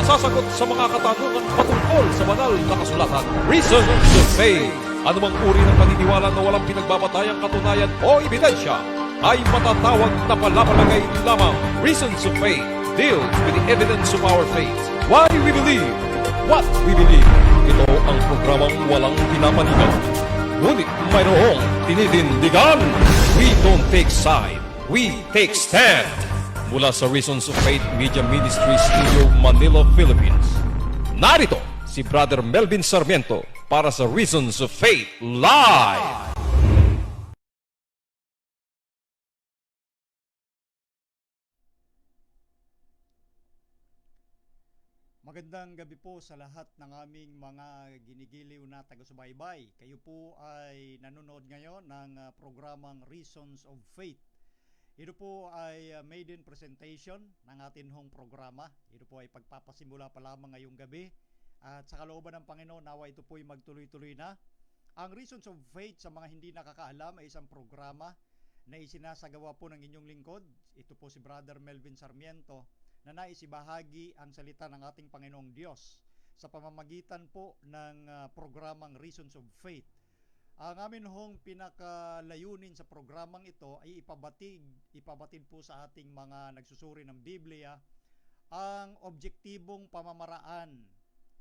sasagot sa mga katanungan patungkol sa banal na kasulatan. Reasons of Faith. Anumang uri ng paniniwala na walang pinagbabatayang katunayan o ebidensya ay matatawag na palapalagay lamang. Reasons of Faith deals with the evidence of our faith. Why we believe what we believe. Ito ang programang walang pinapanigan, ngunit mayroong tinitindigan. We don't take side, we take stand. Mula sa Reasons of Faith Media Ministry Studio, Manila, Philippines. Narito si Brother Melvin Sarmiento para sa Reasons of Faith Live! Magandang gabi po sa lahat ng aming mga ginigiliw na taga-subaybay. Kayo po ay nanonood ngayon ng programang Reasons of Faith. Ito po ay maiden presentation ng ating hong programa. Ito po ay pagpapasimula pa lamang ngayong gabi. At sa kalooban ng Panginoon, nawa ito po ay magtuloy-tuloy na. Ang Reasons of Faith, sa mga hindi nakakaalam, ay isang programa na isinasagawa po ng inyong lingkod. Ito po si Brother Melvin Sarmiento, na nais ibahagi ang salita ng ating Panginoong Diyos sa pamamagitan po ng programang Reasons of Faith. Ang amin hong pinakalayunin sa programang ito ay ipabatid po sa ating mga nagsusuri ng Biblia ang objektibong pamamaraan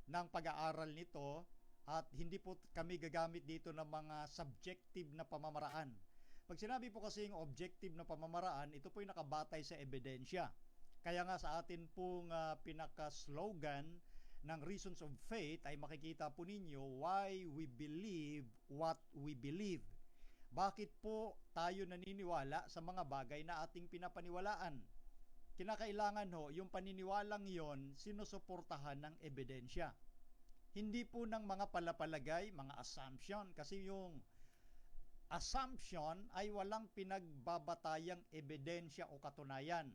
ng pag-aaral nito, at hindi po kami gagamit dito ng mga subjective na pamamaraan. Pag sinabi po kasi yung objective na pamamaraan, ito po yung nakabatay sa ebidensya. Kaya nga sa atin pong pinaka-slogan ng Reasons of Faith ay makikita po ninyo, why we believe what we believe. Bakit po tayo naniniwala sa mga bagay na ating pinapaniwalaan? Kinakailangan ho, yung paniniwalang yon sinusuportahan ng ebidensya. Hindi po ng mga palapalagay, mga assumption, kasi yung assumption ay walang pinagbabatayang ebidensya o katunayan.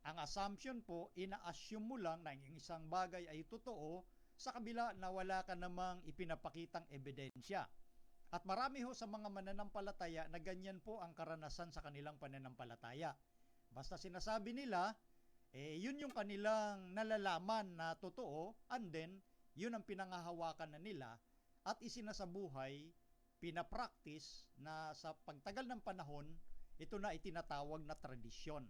Ang assumption po, ina-assume mo lang na yung isang bagay ay totoo sa kabila na wala ka namang ipinapakitang ebidensya. At marami ho sa mga mananampalataya na ganyan po ang karanasan sa kanilang pananampalataya. Basta sinasabi nila, yun yung kanilang nalalaman na totoo, and then yun ang pinangahawakan na nila at isinasabuhay, pinapractice na sa pagtagal ng panahon, ito na itinatawag na tradisyon.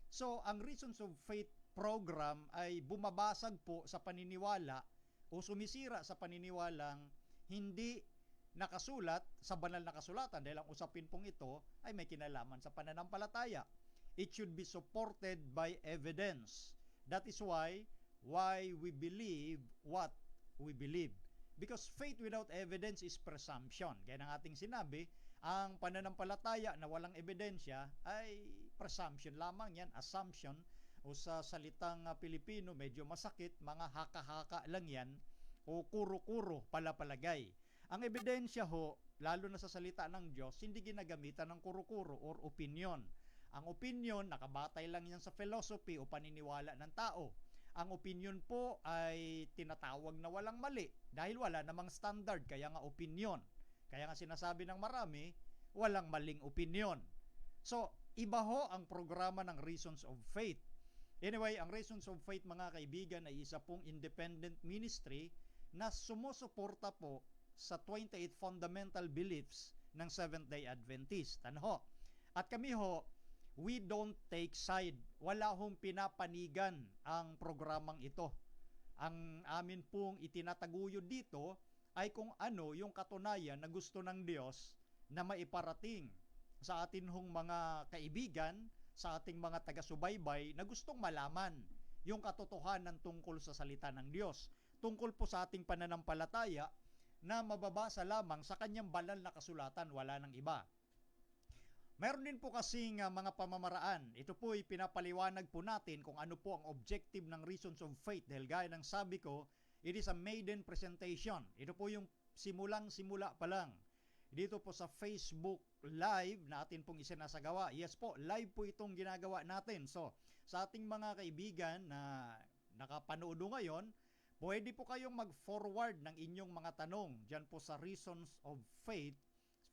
So, ang Reasons of Faith program ay bumabasag po sa paniniwala o sumisira sa paniniwalang hindi nakasulat sa banal na kasulatan, dahil ang usapin pong ito ay may kinalaman sa pananampalataya. It should be supported by evidence. That is why we believe what we believe. Because faith without evidence is presumption. Gaya ng ating sinabi, ang pananampalataya na walang ebidensya ay presumption lamang yan, assumption, o sa salitang Pilipino medyo masakit, mga haka-haka lang yan, o kuro-kuro, palapalagay. Ang ebidensya ho, lalo na sa salita ng Diyos, hindi ginagamitan ng kuro-kuro or opinion. Ang opinion, nakabatay lang yan sa philosophy o paniniwala ng tao. Ang opinion po ay tinatawag na walang mali dahil wala namang standard, kaya nga opinion. Kaya nga sinasabi ng marami, walang maling opinion. So, iba ho ang programa ng Reasons of Faith. Anyway, ang Reasons of Faith, mga kaibigan, ay isa pong independent ministry na sumusuporta po sa 28 fundamental beliefs ng Seventh-day Adventist. Ano ho? At kami ho, we don't take side. Wala hong pinapanigan ang programang ito. Ang amin pong itinataguyod dito ay kung ano yung katunayan na gusto ng Diyos na maiparating sa atin hong mga kaibigan, sa ating mga taga-subaybay na gustong malaman yung katotohanan tungkol sa salita ng Diyos, tungkol po sa ating pananampalataya na mababasa lamang sa kanyang banal na kasulatan, wala nang iba. Mayroon din po kasing mga pamamaraan. Ito po ay pinapaliwanag po natin kung ano po ang objective ng Reasons of Faith, dahil gaya ng sabi ko, it is a maiden presentation. Ito po yung simulang-simula pa lang. Dito po sa Facebook Live na atin pong isinasagawa. Yes po, live po itong ginagawa natin. So, sa ating mga kaibigan na nakapanood ngayon, pwede po kayong mag-forward ng inyong mga tanong dyan po sa Reasons of Faith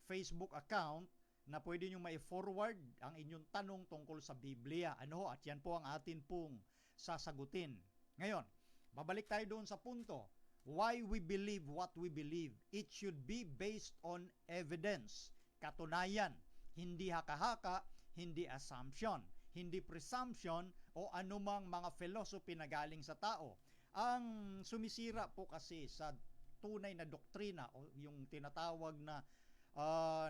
Facebook account, na pwede nyo mai-forward ang inyong tanong tungkol sa Biblia. Ano ho? At yan po ang atin pong sasagutin. Ngayon, Babalik tayo doon sa punto. Why we believe what we believe. It should be based on evidence. Katunayan. Hindi haka-haka, hindi assumption, hindi presumption o anumang mga philosophy na galing sa tao. Ang sumisira po kasi sa tunay na doktrina o yung tinatawag na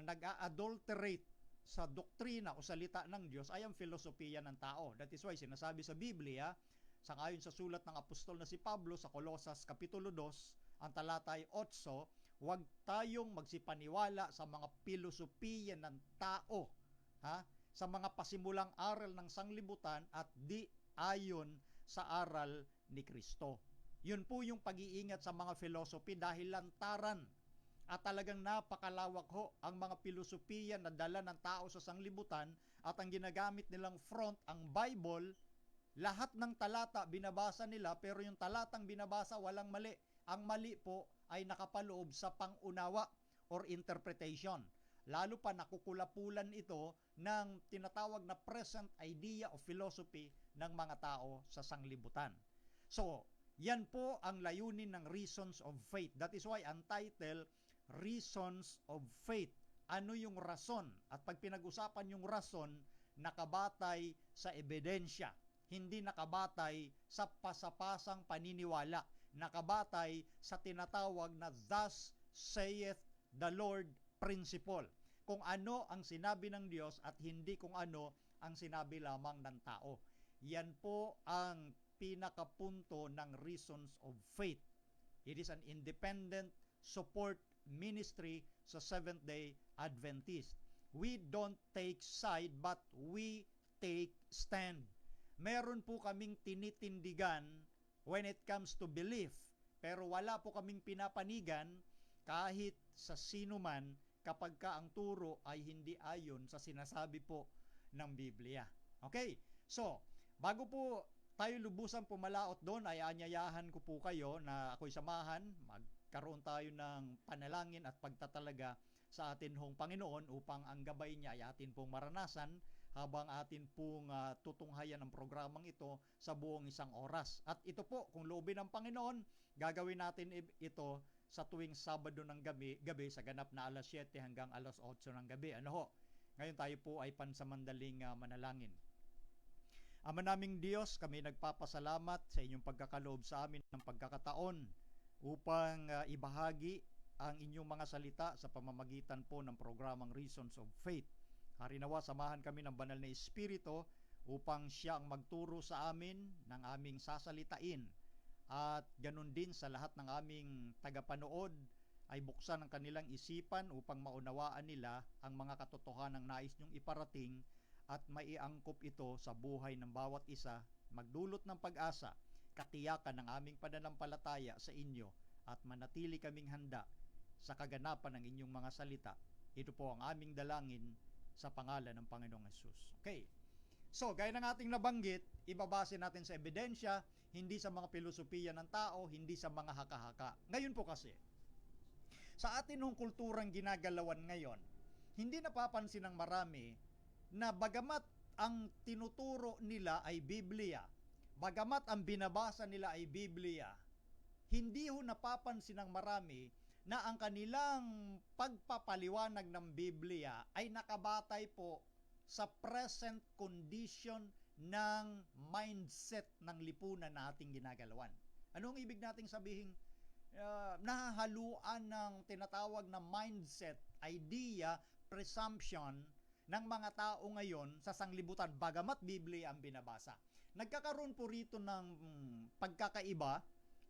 nag-a-adulterate sa doktrina o salita ng Diyos ay ang filosofiya ng tao. That is why sinasabi sa Biblia, sangayon sa sulat ng apostol na si Pablo sa Colosas Kapitulo 2, ang talata ay 8, huwag tayong magsipaniwala sa mga filosofiya ng tao, sa mga pasimulang aral ng sanglibutan at di ayon sa aral ni Kristo. Yun po yung pag-iingat sa mga philosophy dahil lantaran at talagang napakalawak ho ang mga filosofiya na dala ng tao sa sanglibutan at ang ginagamit nilang front, ang Bible. Lahat ng talata binabasa nila pero yung talatang binabasa walang mali. Ang mali po ay nakapaloob sa pangunawa or interpretation. Lalo pa nakukulapulan ito ng tinatawag na present idea of philosophy ng mga tao sa sanglibutan. So, yan po ang layunin ng Reasons of Faith. That is why ang title, Reasons of Faith. Ano yung rason? At pag pinag-usapan yung rason, nakabatay sa ebidensya. Hindi nakabatay sa pasapasang paniniwala, nakabatay sa tinatawag na thus saith the Lord principle. Kung ano ang sinabi ng Diyos at hindi kung ano ang sinabi lamang ng tao. Yan po ang pinakapunto ng Reasons of Faith. It is an independent support ministry sa Seventh-day Adventist. We don't take side but we take stand. Meron po kaming tinitindigan when it comes to belief, pero wala po kaming pinapanigan kahit sa sino man kapag ka ang turo ay hindi ayon sa sinasabi po ng Biblia. Okay? So, bago po tayo lubusan pumalaot doon, ay anyayahan ko po kayo na ako'y samahan, magkaroon tayo ng panalangin at pagtatalaga sa atin hong Panginoon upang ang gabay niya ay atin pong maranasan habang atin pong tutunghayan ang programang ito sa buong isang oras. At ito po, kung loobin ng Panginoon, gagawin natin ito sa tuwing Sabado ng gabi sa ganap na alas 7 hanggang alas 8 ng gabi. Ano ho? Ngayon tayo po ay pansamandaling manalangin. Ama naming Diyos, kami nagpapasalamat sa inyong pagkakaloob sa amin ng pagkakataon upang ibahagi ang inyong mga salita sa pamamagitan po ng programang Reasons of Faith. Harinawa, samahan kami ng banal na Espiritu upang siya ang magturo sa amin ng aming sasalitain. At ganun din sa lahat ng aming tagapanood ay buksan ang kanilang isipan upang maunawaan nila ang mga katotohanan ng nais niyong iparating at maiangkop ito sa buhay ng bawat isa, magdulot ng pag-asa, katiyakan ng aming pananampalataya sa inyo at manatili kaming handa sa kaganapan ng inyong mga salita. Ito po ang aming dalangin sa pangalan ng Panginoong Hesus. Okay. So, gaya ng ating nabanggit, ibabase natin sa ebidensya, hindi sa mga filosofiya ng tao, hindi sa mga haka-haka. Ngayon po kasi, sa atin ng kulturang ginagalawan ngayon, hindi napapansin ng marami na bagamat ang tinuturo nila ay Biblia, bagamat ang binabasa nila ay Biblia, hindi ho napapansin ng marami na ang kanilang pagpapaliwanag ng Biblia ay nakabatay po sa present condition ng mindset ng lipunan na ating ginagalawan. Anong ibig nating sabihin? Nahahaluan ng tinatawag na mindset, idea, presumption ng mga tao ngayon sa sanglibutan, bagamat Biblia ang binabasa. Nagkakaroon po rito ng pagkakaiba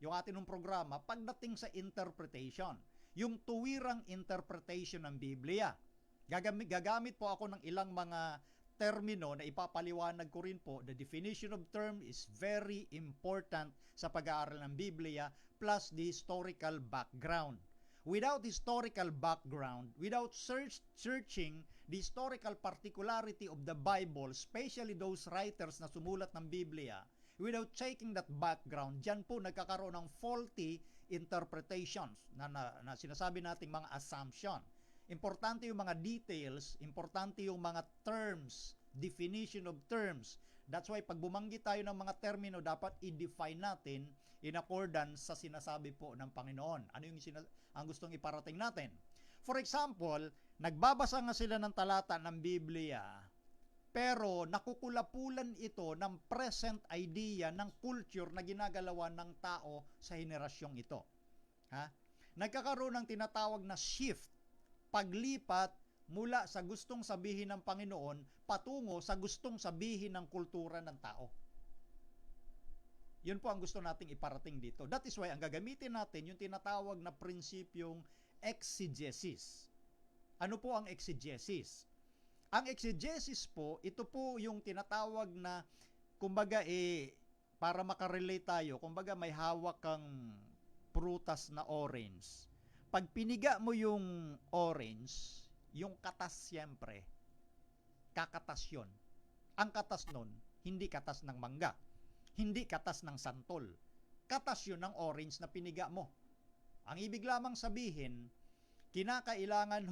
yung atin ng programa pagdating sa interpretation, yung tuwirang interpretation ng Biblia. Gagamit po ako ng ilang mga termino na ipapaliwanag ko rin po. The definition of term is very important sa pag-aaral ng Biblia plus the historical background. Without historical background, without searching the historical particularity of the Bible, especially those writers na sumulat ng Biblia, without checking that background, dyan po nagkakaroon ng faulty interpretations na sinasabi nating mga assumption. Importante yung mga details, importante yung mga terms, definition of terms That's why pag bumanggit tayo ng mga termino, dapat i-define natin in accordance sa sinasabi po ng Panginoon. Ano yung ang gustong iparating natin? For example, nagbabasa nga sila ng talata ng Biblia, pero nakukulapulan ito ng present idea ng culture na ginagalawan ng tao sa henerasyong ito. Ha? Nagkakaroon ng tinatawag na shift, paglipat mula sa gustong sabihin ng Panginoon patungo sa gustong sabihin ng kultura ng tao. Yun po ang gusto nating iparating dito. That is why ang gagamitin natin yung tinatawag na prinsipyong exegesis. Ano po ang exegesis? Ang exegesis po, ito po yung tinatawag na, kumbaga para makarelate tayo, kumbaga may hawak kang prutas na orange. Pag piniga mo yung orange, yung katas siyempre, kakatas yun. Ang katas nun, hindi katas ng mangga, hindi katas ng santol. Katas yun ng orange na piniga mo. Ang ibig lamang sabihin, kinakailangan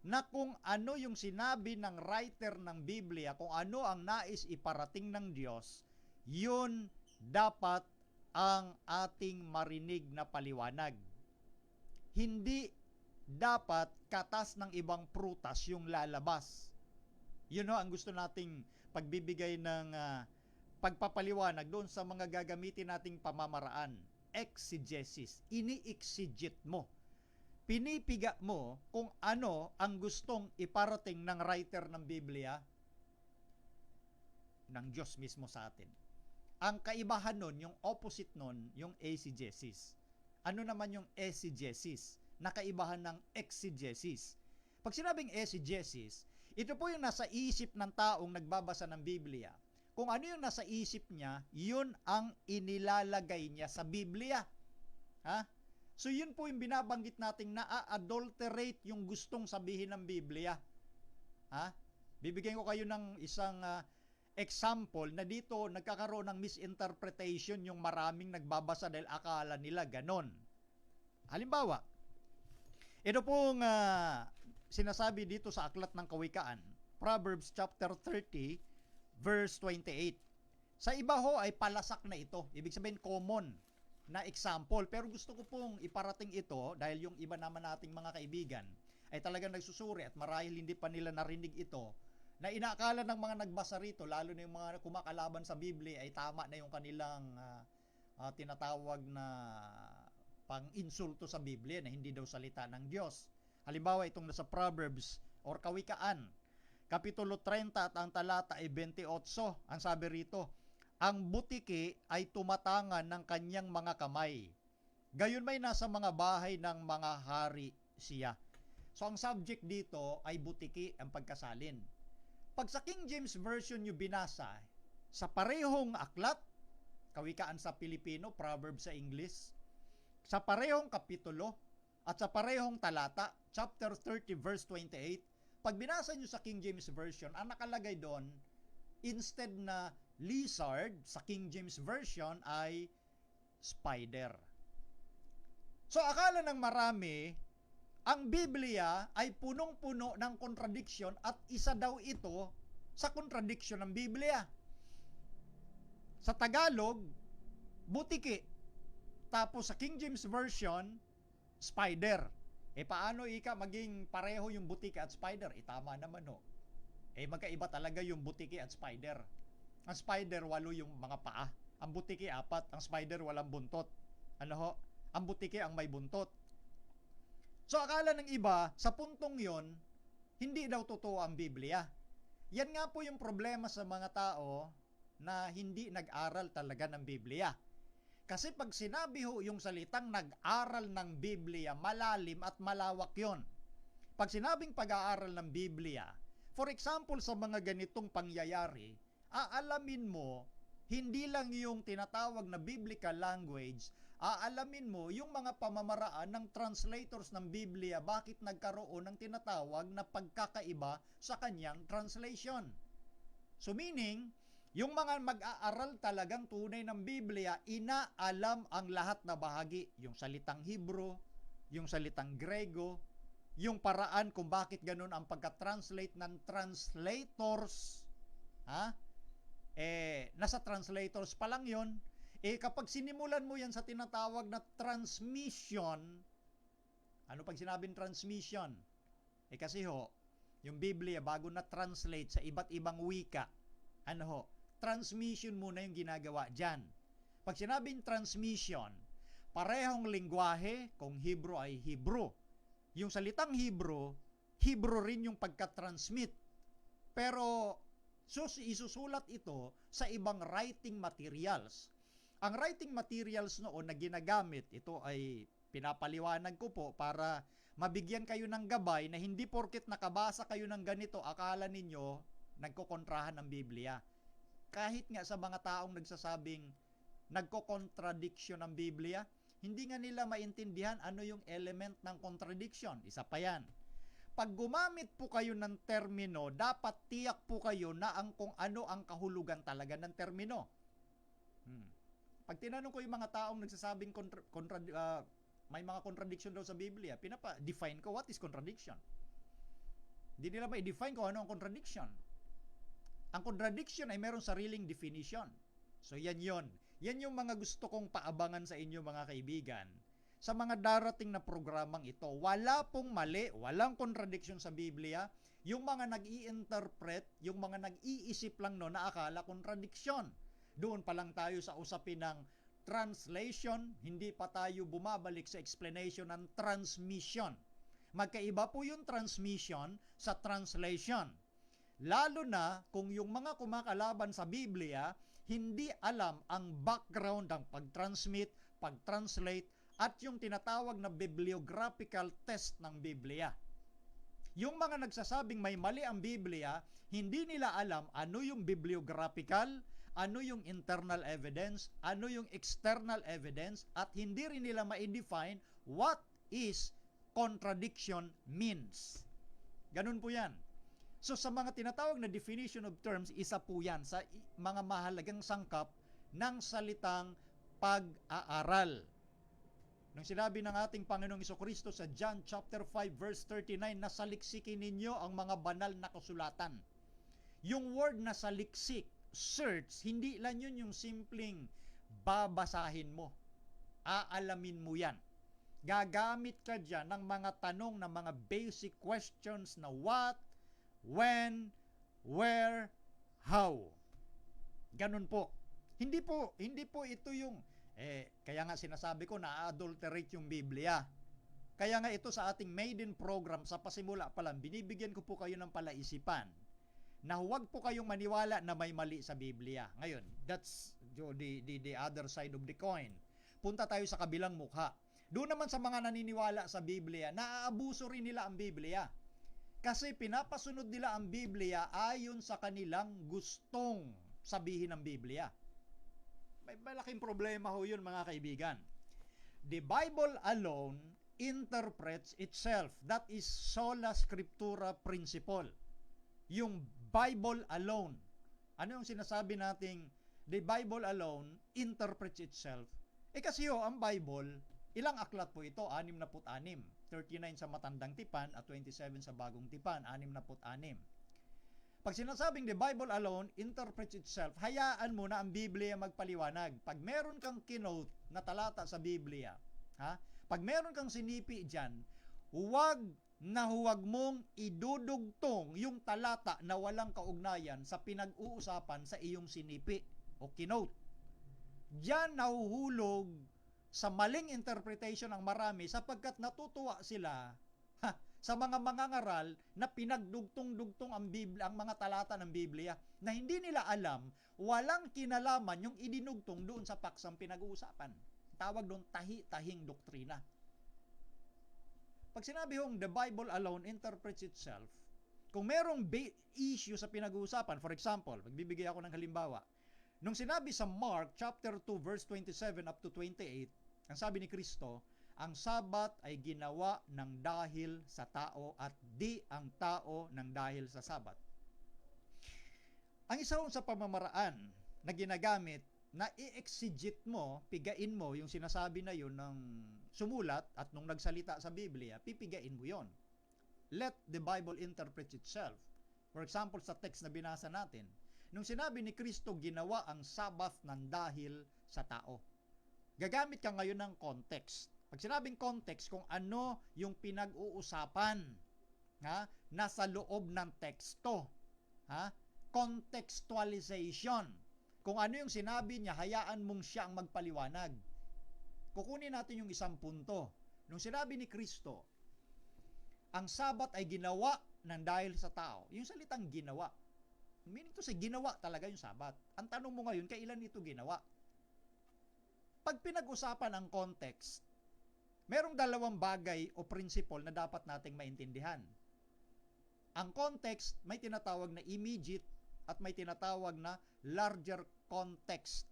na kung ano yung sinabi ng writer ng Biblia, kung ano ang nais iparating ng Diyos, yun dapat ang ating marinig na paliwanag. Hindi dapat katas ng ibang prutas yung lalabas. Yun ang gusto nating pagbibigay ng pagpapaliwanag doon sa mga gagamitin nating pamamaraan. Exegesis. Ini-exegete mo. Pinipiga mo kung ano ang gustong iparating ng writer ng Biblia ng Diyos mismo sa atin. Ang kaibahan nun, yung opposite nun, yung eisegesis. Ano naman yung eisegesis? Nakaibahan ng exegesis. Pag sinabing eisegesis, ito po yung nasa isip ng taong nagbabasa ng Biblia. Kung ano yung nasa isip niya, yun ang inilalagay niya sa Biblia. Ha? So yun po yung binabanggit nating na-adulterate yung gustong sabihin ng Biblia. Ha? Bibigyan ko kayo ng isang example na dito nagkakaroon ng misinterpretation yung maraming nagbabasa dahil akala nila ganon. Halimbawa, ito pong sinasabi dito sa Aklat ng Kawikaan, Proverbs chapter 30, verse 28. Sa iba ho ay palasak na ito. Ibig sabihin common na example. Pero gusto ko pong iparating ito dahil yung iba naman nating mga kaibigan ay talagang nagsusuri at marahil hindi pa nila narinig ito, na inaakala ng mga nagbasa rito, lalo na yung mga kumakalaban sa Biblia, ay tama na yung kanilang tinatawag na pang-insulto sa Biblia na hindi daw salita ng Diyos. Halimbawa, itong nasa Proverbs or Kawikaan, Kapitulo 30 at ang talata ay 28. Ang sabi rito, ang butiki ay tumatangan ng kanyang mga kamay. Gayon may nasa mga bahay ng mga hari siya. So ang subject dito ay butiki, ang pagkasalin. Pag sa King James Version nyo binasa, sa parehong aklat, Kawikaan sa Pilipino, Proverbs sa English, sa parehong kapitulo, at sa parehong talata, chapter 30 verse 28, pag binasa nyo sa King James Version, ang nakalagay doon, instead na lizard, sa King James Version ay spider. So akala ng marami, ang Biblia ay punong-puno ng contradiction at isa daw ito sa contradiction ng Biblia. Sa Tagalog, butiki. Tapos sa King James Version, spider. Paano maging pareho yung butiki at spider? Tama naman ho. Magkaiba talaga yung butiki at spider. Ang spider, 8 yung mga paa. Ang butiki, 4. Ang spider, walang buntot. Ano ho? Ang butiki ang may buntot. So akala ng iba, sa puntong yon, hindi daw totoo ang Biblia. Yan nga po yung problema sa mga tao na hindi nag-aral talaga ng Biblia. Kasi pag sinabi ho yung salitang nag-aral ng Biblia, malalim at malawak yon. Pag sinabing pag-aaral ng Biblia, for example sa mga ganitong pangyayari, aalamin mo, hindi lang yung tinatawag na biblical language, aalamin mo yung mga pamamaraan ng translators ng Biblia, bakit nagkaroon ng tinatawag na pagkakaiba sa kanyang translation. So meaning, yung mga mag-aaral talagang tunay ng Biblia, inaalam ang lahat na bahagi. Yung salitang Hebro, yung salitang Grego, yung paraan kung bakit ganun ang pagka-translate ng translators. nasa translators pa lang yon. Kapag sinimulan mo yan sa tinatawag na transmission, ano pag sinabing transmission? Kasi yung Biblia, bago na translate sa iba't ibang wika, transmission muna yung ginagawa dyan. Pag sinabing transmission, parehong lingwahe, kung Hebrew ay Hebrew. Yung salitang Hebrew rin yung pagka-transmit. Pero isusulat ito sa ibang writing materials. Ang writing materials noon na ginagamit, ito ay pinapaliwanag ko po para mabigyan kayo ng gabay na hindi porket nakabasa kayo ng ganito, akala ninyo nagkokontrahan ng Biblia. Kahit nga sa mga taong nagsasabing nagko-contradiction ng Biblia, hindi nga nila maintindihan ano yung element ng contradiction. Isa pa yan. Pag gumamit po kayo ng termino, dapat tiyak po kayo na kung ano ang kahulugan talaga ng termino. Pag tinanong ko yung mga taong nagsasabing may mga contradiction daw sa Biblia, define ko what is contradiction. Hindi nila ma-define kung ano ang contradiction. Ang contradiction ay merong sariling definition. So yan yon. Yan yung mga gusto kong paabangan sa inyo mga kaibigan. Sa mga darating na programang ito, wala pong mali, walang contradiction sa Biblia. Yung mga nag-i-interpret, yung mga nag-iisip lang na akala contradiction. Doon pa lang tayo sa usapin ng translation, hindi pa tayo bumabalik sa explanation ng transmission. Magkaiba po yung transmission sa translation. Lalo na kung yung mga kumakalaban sa Biblia, hindi alam ang background ng pag-transmit, pag-translate, at yung tinatawag na bibliographical test ng Biblia. Yung mga nagsasabing may mali ang Biblia, hindi nila alam ano yung bibliographical, ano yung internal evidence, ano yung external evidence, at hindi rin nila ma-define what is contradiction means. Ganun po yan. So sa mga tinatawag na definition of terms, isa po yan sa mga mahalagang sangkap ng salitang pag-aaral. Nung sinabi ng ating Panginoong Jesucristo sa John chapter 5 verse 39, na saliksikin ninyo ang mga banal na kasulatan. Yung word na saliksik, search, hindi lang yun yung simpleng babasahin mo. Aalamin mo yan. Gagamit ka dyan ng mga tanong, ng mga basic questions na what, when, where, how. Ganun po. Hindi po ito yung, kaya nga sinasabi ko na adulterate yung Biblia. Kaya nga ito sa ating maiden program, sa pasimula pa lang, binibigyan ko po kayo ng palaisipan na huwag po kayong maniwala na may mali sa Biblia. Ngayon, that's the other side of the coin. Punta tayo sa kabilang mukha. Doon naman sa mga naniniwala sa Biblia, naaabuso rin nila ang Biblia. Kasi pinapasunod nila ang Biblia ayon sa kanilang gustong sabihin ng Biblia. May malaking problema ho yun mga kaibigan. The Bible alone interprets itself. That is sola scriptura principle. Yung Bible alone. Ano yung sinasabi nating the Bible alone interprets itself? Kasi ang Bible, ilang aklat po ito? 66. 39 sa Matandang Tipan at 27 sa Bagong Tipan. 66. Pag sinasabing the Bible alone interprets itself, hayaan mo na ang Biblia magpaliwanag. Pag meron kang kinote na talata sa Biblia, pag meron kang sinipi dyan, huwag mong idudugtong yung talata na walang kaugnayan sa pinag-uusapan sa iyong sinipi o kinote. Diyan nahuhulog sa maling interpretation ng marami sapagkat natutuwa sila sa mga mangangaral na pinagdugtong-dugtong ang mga talata ng Biblia na hindi nila alam, walang kinalaman yung idinugtong doon sa paksang pinag-uusapan. Tawag doon tahi-tahing doktrina. Pag sinabi hong the Bible alone interprets itself, kung merong issue sa pinag-uusapan, for example, magbibigay ako ng halimbawa, nung sinabi sa Mark chapter 2 verse 27 up to 28, ang sabi ni Kristo, ang Sabat ay ginawa ng dahil sa tao at di ang tao ng dahil sa Sabat. Ang isa sa pamamaraan na ginagamit na i-exegete mo, pigain mo yung sinasabi na yun ng sumulat at nung nagsalita sa Biblia, pipigain mo yon. Let the Bible interpret itself. For example, sa text na binasa natin, nung sinabi ni Kristo, ginawa ang Sabbath ng dahil sa tao. Gagamit ka ngayon ng context. Pag sinabing context, kung ano yung pinag-uusapan, nasa loob ng teksto. Contextualization. Kung ano yung sinabi niya, hayaan mong siya ang magpaliwanag. Kukunin natin yung isang punto. Nung sinabi ni Kristo, ang Sabat ay ginawa ng dahil sa tao. Yung salitang ginawa. Meaning to say, ginawa talaga yung Sabat. Ang tanong mo ngayon, kailan ito ginawa? Pag pinag-usapan ang context, merong dalawang bagay o principle na dapat nating maintindihan. Ang context, may tinatawag na immediate at may tinatawag na larger context.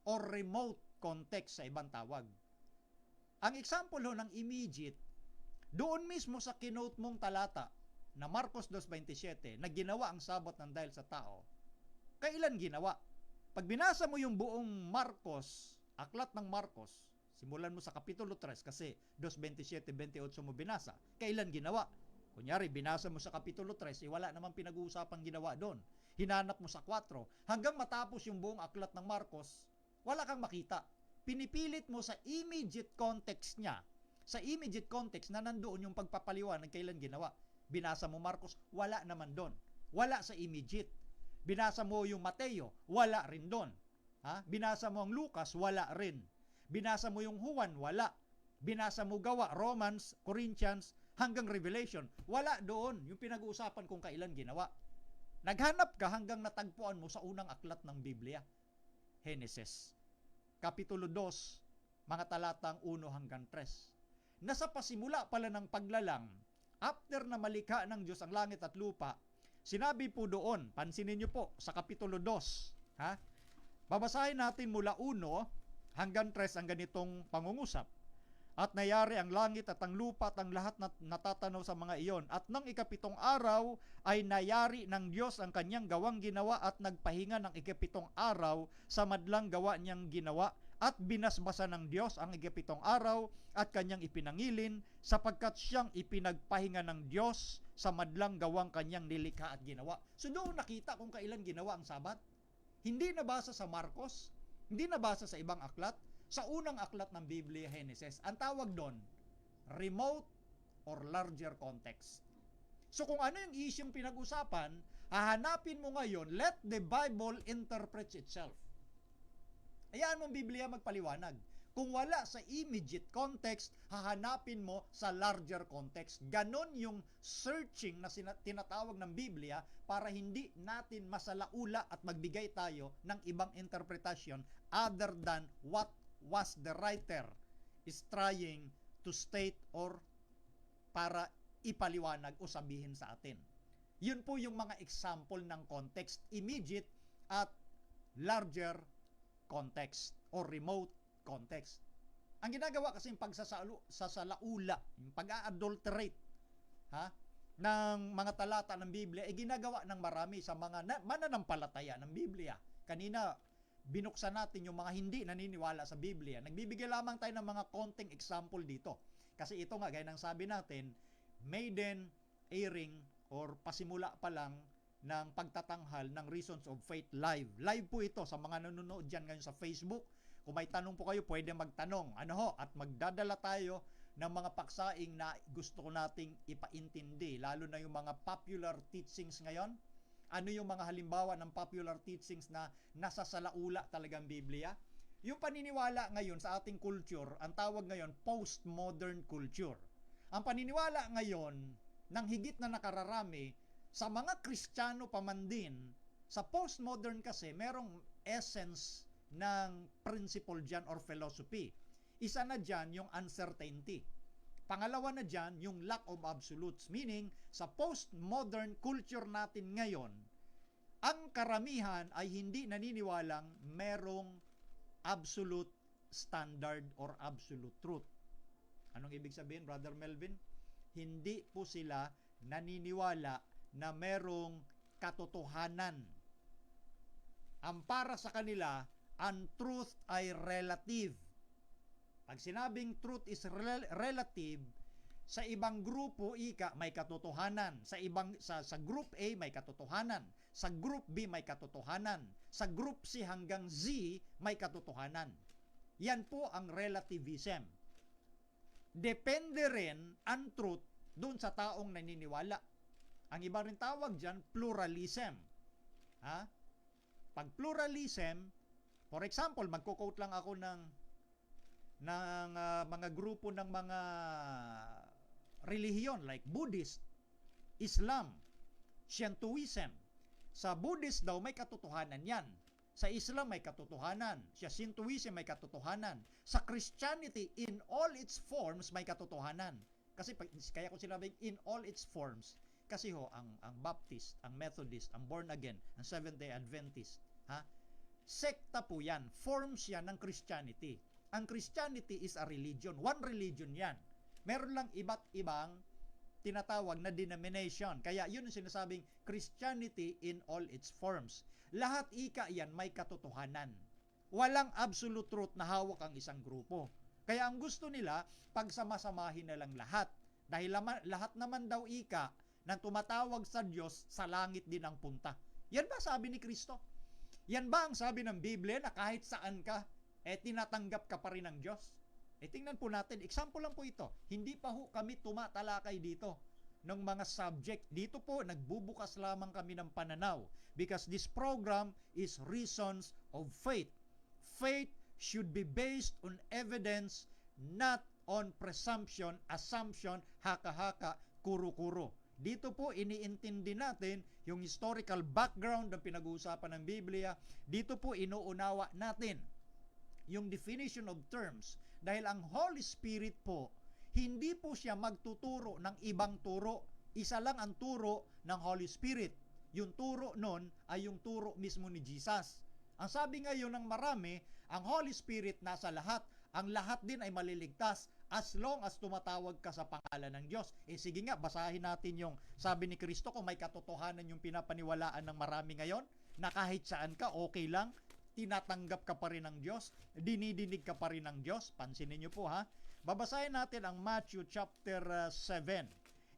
Or remote context sa ibang tawag. Ang example ng immediate, doon mismo sa kinote mong talata na Marcos 2:27 na ginawa ang Sabat ng dahil sa tao, kailan ginawa? Pag binasa mo yung buong Marcos, aklat ng Marcos, simulan mo sa Kapitulo 3 kasi 2:27-28 mo binasa, kailan ginawa? Kunyari, binasa mo sa Kapitulo 3, wala namang pinag-uusapang ginawa doon. Hinanap mo sa 4, hanggang matapos yung buong aklat ng Marcos, wala kang makita. Pinipilit mo sa immediate context niya, sa immediate context na nandoon yung pagpapaliwanag kailan ginawa. Binasa mo Marcos, wala naman doon. Wala sa immediate. Binasa mo yung Mateo, wala rin doon. Binasa mo ang Lucas, wala rin. Binasa mo yung Juan, wala. Binasa mo Gawa, Romans, Corinthians, hanggang Revelation, wala doon yung pinag-uusapan kung kailan ginawa. Naghanap ka hanggang natagpuan mo sa unang aklat ng Biblia, Genesis, Kapitulo 2, mga talatang 1 hanggang 3. Nasa pasimula pala ng paglalang, after na malikha ng Diyos ang langit at lupa, sinabi po doon, pansinin niyo po, sa Kapitulo 2, babasahin natin mula 1 hanggang 3 ang ganitong pangungusap. At nayari ang langit at ang lupa at ang lahat na natatanaw sa mga iyon. At nang ikapitong araw ay nayari ng Diyos ang kanyang gawang ginawa at nagpahinga ng ikapitong araw sa madlang gawa niyang ginawa. At binasbasa ng Diyos ang ikapitong araw at kanyang ipinangilin sapagkat siyang ipinagpahinga ng Diyos sa madlang gawang kanyang nilikha at ginawa. So doon nakita kung kailan ginawa ang Sabat. Hindi nabasa sa Marcos, hindi nabasa sa ibang aklat. Sa unang aklat ng Biblia, Genesis, ang tawag doon, remote or larger context. So kung ano yung isyong pinag-usapan, hahanapin mo ngayon, let the Bible interpret itself. Hayaan mo ang Biblia magpaliwanag. Kung wala sa immediate context, hahanapin mo sa larger context. Ganon yung searching na tinatawag ng Biblia para hindi natin masalaula at magbigay tayo ng ibang interpretation other than what was the writer is trying to state or para ipaliwanag o sabihin sa atin. Yun po yung mga example ng context, immediate at larger context or remote context. Ang ginagawa kasi yung pagsasalaula, yung pag-a-adulterate ng mga talata ng Biblia, ay ginagawa ng marami sa mga mananampalataya ng Biblia. Kanina, binuksan natin yung mga hindi naniniwala sa Biblia. Nagbibigay lamang tayo ng mga konting example dito. Kasi ito nga, gaya ng sabi natin, maiden airing or pasimula pa lang ng pagtatanghal ng Reasons of Faith Live. Live po ito sa mga nanonood dyan ngayon sa Facebook. Kung may tanong po kayo, pwede magtanong. At magdadala tayo ng mga paksaing na gusto ko nating ipaintindi, lalo na yung mga popular teachings ngayon. Ano yung mga halimbawa ng popular teachings na nasasalaula talagang Biblia? Yung paniniwala ngayon sa ating culture, ang tawag ngayon postmodern culture. Ang paniniwala ngayon ng higit na nakararami sa mga Kristiyano pa man din, sa postmodern kasi merong essence ng principle dyan or philosophy. Isa na dyan yung uncertainty. Pangalawa na dyan, yung lack of absolutes. Meaning, sa postmodern culture natin ngayon, ang karamihan ay hindi naniniwalang merong absolute standard or absolute truth. Anong ibig sabihin, Brother Melvin? Hindi po sila naniniwala na merong katotohanan. Ang para sa kanila, ang truth ay relative. Pag sinabing truth is relative, sa ibang grupo may katotohanan. Sa group A may katotohanan. Sa Group B may katotohanan. Sa Group C hanggang Z may katotohanan. Yan po ang relativism. Depende rin ang truth doon sa taong naniniwala. Ang iba rin tawag dyan, pluralism. Ha? Pag pluralism, for example, magko-quote lang ako ng mga grupo ng mga relihiyon like Buddhist, Islam, Shintoism. Sa Buddhist daw may katotohanan yan. Sa Islam may katotohanan. Sa Shintoism may katotohanan. Sa Christianity, in all its forms, may katotohanan. Kasi kaya ko sinabing in all its forms, kasi ang Baptist, ang Methodist, ang Born Again, ang Seventh-day Adventist, sekta po yan. Forms yan ng Christianity. Ang Christianity is a religion. One religion yan. Meron lang iba't ibang tinatawag na denomination. Kaya yun ang sinasabing Christianity in all its forms. Lahat ika yan may katotohanan. Walang absolute truth na hawak ang isang grupo. Kaya ang gusto nila, pagsamasamahin na lang lahat. Dahil lahat naman daw ika na tumatawag sa Diyos, sa langit din ang punta. Yan ba sabi ni Kristo? Yan ba ang sabi ng Biblia na kahit saan ka, tinatanggap ka pa rin ng Diyos? Tingnan po natin, example lang po ito. Hindi pa ho kami tumatalakay dito ng mga subject. Dito po, nagbubukas lamang kami ng pananaw because this program is Reasons of Faith. Faith should be based on evidence, not on presumption, assumption, haka-haka, kuro-kuro. Dito po, iniintindi natin yung historical background ng pinag-uusapan ng Biblia. Dito po, inuunawa natin yung definition of terms. Dahil ang Holy Spirit po, hindi po siya magtuturo ng ibang turo. Isa lang ang turo ng Holy Spirit. Yung turo nun ay yung turo mismo ni Jesus. Ang sabi ngayon ng marami, ang Holy Spirit nasa lahat. Ang lahat din ay maliligtas as long as tumatawag ka sa pangalan ng Diyos. Sige nga, basahin natin yung sabi ni Kristo kung may katotohanan yung pinapaniwalaan ng marami ngayon, na kahit saan ka, okay lang, tinatanggap ka pa rin ng Diyos, dinidinig ka pa rin ng Diyos. Pansinin niyo po ha. Babasahin natin ang Matthew chapter 7.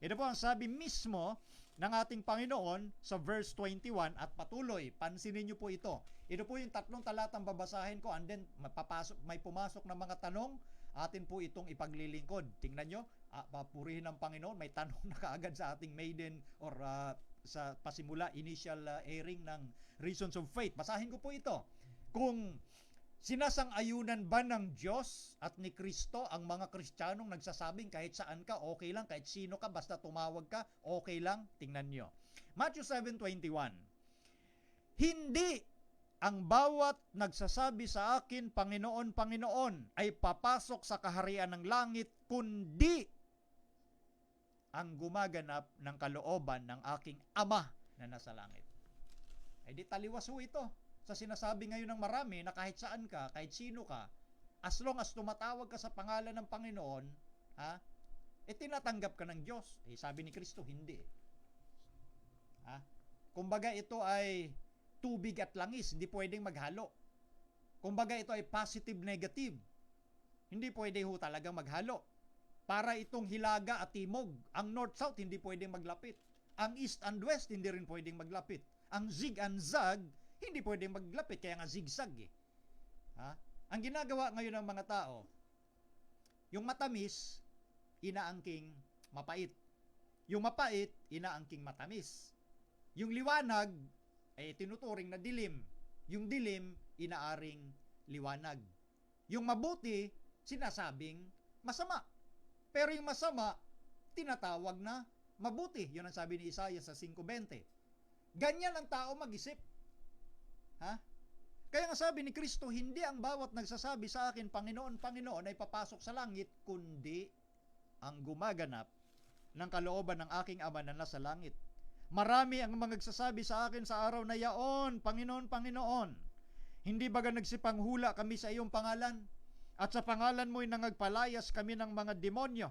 Ito po ang sabi mismo ng ating Panginoon sa verse 21 at patuloy. Pansinin niyo po ito. Ito po yung tatlong talatang babasahin ko and then may pumasok na mga tanong. Atin po itong ipaglilingkod. Tingnan nyo, papurihin ng Panginoon. May tanong na kaagad sa ating maiden or sa pasimula, initial airing ng Reasons of Faith. Basahin ko po ito. Kung sinasang-ayunan ba ng Diyos at ni Kristo ang mga Kristiyanong nagsasabing kahit saan ka, okay lang, kahit sino ka, basta tumawag ka, okay lang? Tingnan nyo. Matthew 7:21. Hindi ang bawat nagsasabi sa akin, Panginoon, Panginoon, ay papasok sa kaharian ng langit, kundi ang gumaganap ng kalooban ng aking Ama na nasa langit. Di taliwas ho ito sa sinasabi ngayon ng marami na kahit saan ka, kahit sino ka, as long as tumatawag ka sa pangalan ng Panginoon, tinatanggap ka ng Diyos. Sabi ni Kristo, hindi. Kumbaga ito ay tubig at langis, hindi pwedeng maghalo. Kumbaga ito ay positive-negative. Hindi pwede ho talagang maghalo. Para itong hilaga at timog. Ang north-south hindi pwedeng maglapit. Ang east and west hindi rin pwedeng maglapit. Ang zig and zag hindi pwedeng maglapit, kaya nga zigzag Ang ginagawa ngayon ng mga tao, yung matamis, inaangking mapait. Yung mapait, inaangking matamis. Yung liwanag, tinuturing na dilim. Yung dilim, inaaring liwanag. Yung mabuti, sinasabing masama. Pero yung masama, tinatawag na mabuti. Yun ang sabi ni Isaiah sa 5:20. Ganyan ang tao mag-isip. Kaya nga sabi ni Kristo, hindi ang bawat nagsasabi sa akin, Panginoon, Panginoon, ay papasok sa langit, kundi ang gumaganap ng kalooban ng aking Ama na nasa langit. Marami ang magsasabi sa akin sa araw na yaon, Panginoon, Panginoon, hindi baga nagsipanghula kami sa iyong pangalan? At sa pangalan mo'y nangagpalayas kami ng mga demonyo?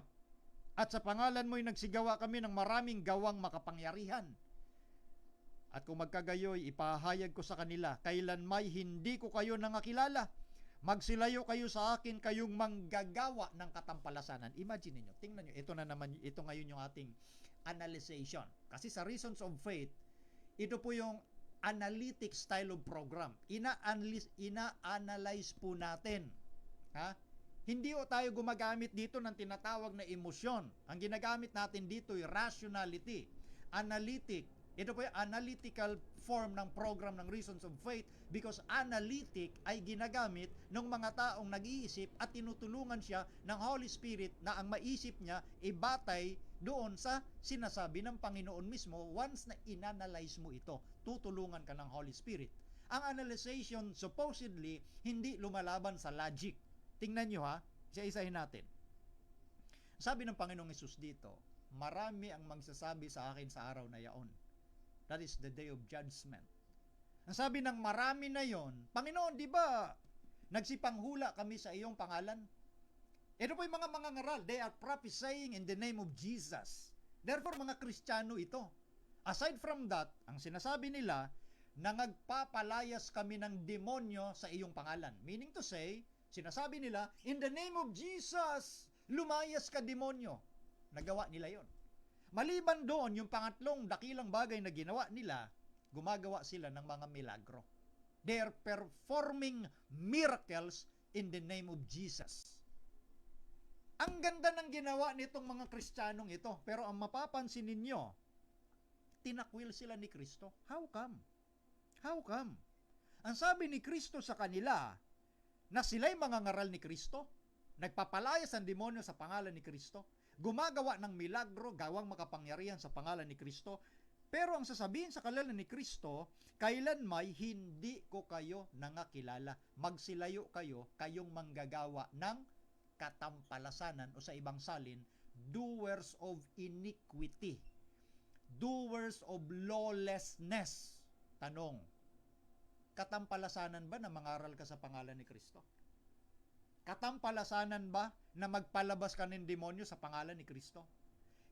At sa pangalan mo'y nagsigawa kami ng maraming gawang makapangyarihan? At kung magkagayoy, ipahayag ko sa kanila, kailanmay hindi ko kayo nangakilala. Magsilayo kayo sa akin, kayong manggagawa ng katampalasanan. Imagine niyo, tingnan niyo, ito na naman, ito ngayon yung ating analyzation. Kasi sa Reasons of Faith, ito po yung analytic style of program. Ina-analyze po natin. Ha? Hindi o tayo gumagamit dito ng tinatawag na emosyon. Ang ginagamit natin dito ay rationality, analytic. Ito po yung analytical form ng program ng Reasons of Faith because analytic ay ginagamit ng mga taong nag-iisip at tinutulungan siya ng Holy Spirit na ang maisip niya ibatay doon sa sinasabi ng Panginoon mismo. Once na inanalyze mo ito, tutulungan ka ng Holy Spirit. Ang analyzation supposedly hindi lumalaban sa logic. Tingnan nyo ha, isa-isahin natin. Sabi ng Panginoong Hesus dito, marami ang magsasabi sa akin sa araw na yaon. That is the day of judgment. Ang sabi ng marami na yon, Panginoon, di ba nagsipanghula kami sa iyong pangalan? Ito po yung mga ngaral. They are prophesying in the name of Jesus. Therefore, mga Kristiyano ito. Aside from that, ang sinasabi nila, na nagpapalayas kami ng demonyo sa iyong pangalan. Meaning to say, sinasabi nila, in the name of Jesus, lumayas ka demonyo. Nagawa nila yon. Maliban doon, yung pangatlong dakilang bagay na ginawa nila, gumagawa sila ng mga milagro. They are performing miracles in the name of Jesus. Ang ganda ng ginawa nitong mga Kristiyanong ito, pero ang mapapansin ninyo, tinakwil sila ni Kristo. How come? How come? Ang sabi ni Kristo sa kanila, na sila'y mga ngaral ni Kristo, nagpapalayas ang demonyo sa pangalan ni Kristo, gumagawa ng milagro, gawang makapangyarihan sa pangalan ni Kristo, pero ang sasabihin sa kanila ni Kristo, kailanmay hindi ko kayo nangakilala. Magsilayo kayo, kayong manggagawa ng katampalasanan o sa ibang salin, doers of iniquity, doers of lawlessness. Tanong, katampalasanan ba na mangaral ka sa pangalan ni Kristo? Katampalasanan ba na magpalabas ka ng demonyo sa pangalan ni Kristo?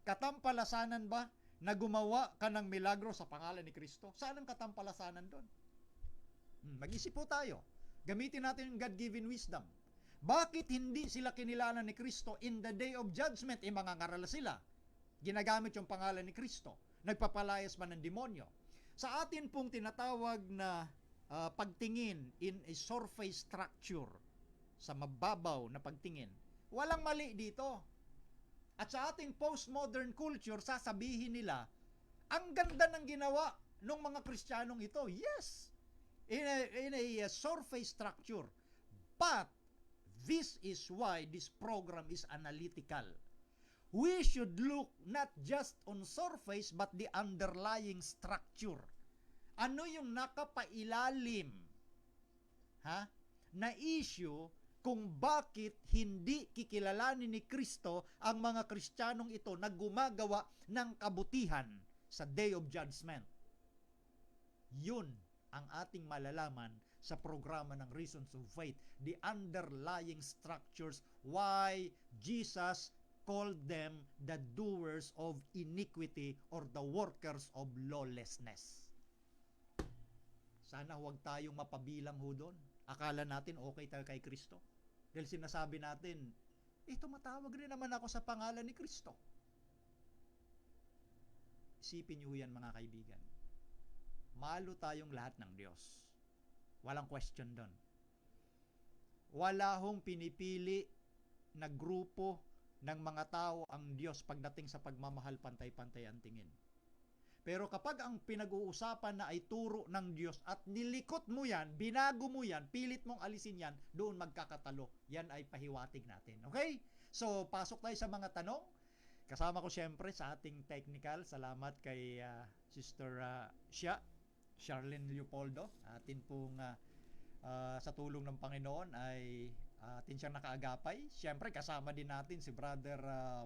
Katampalasanan ba na gumawa ka ng milagro sa pangalan ni Kristo? Saan ang katampalasanan doon? Mag-isip po tayo. Gamitin natin yung God-given wisdom. Bakit hindi sila kinilala ni Kristo in the day of judgment? Mga ngaral sila. Ginagamit yung pangalan ni Kristo. Nagpapalayas ba ng demonyo? Sa atin pong tinatawag na pagtingin in a surface structure, sa mababaw na pagtingin, walang mali dito. At sa ating postmodern culture, sasabihin nila, ang ganda ng ginawa ng mga Kristiyanong ito. Yes, in a surface structure. But this is why this program is analytical. We should look not just on surface but the underlying structure. Ano yung nakapailalim na issue kung bakit hindi kikilalanin ni Kristo ang mga Kristiyanong ito na gumagawa ng kabutihan sa Day of Judgment. Yun ang ating malalaman sa programa ng Reasons of Faith, the underlying structures why Jesus called them the doers of iniquity or the workers of lawlessness. Sana huwag tayong mapabilang ho doon. Akala natin okay tayo kay Kristo. Dahil sinasabi natin, tumatawag rin naman ako sa pangalan ni Kristo. Isipin niyo yan mga kaibigan. Malo tayong lahat ng Diyos. Walang question doon. Wala hong pinipili na grupo ng mga tao ang Diyos pagdating sa pagmamahal, pantay-pantay ang tingin. Pero kapag ang pinag-uusapan na ay turo ng Diyos at nilikot mo yan, binago mo yan, pilit mong alisin yan, doon magkakatalo. Yan ay pahiwatig natin. Okay? So, pasok tayo sa mga tanong. Kasama ko siyempre sa ating technical. Salamat kay Sister Charlene Leopoldo. Atin pong sa tulong ng Panginoon ay atin siyang nakaagapay. Siyempre, kasama din natin si Brother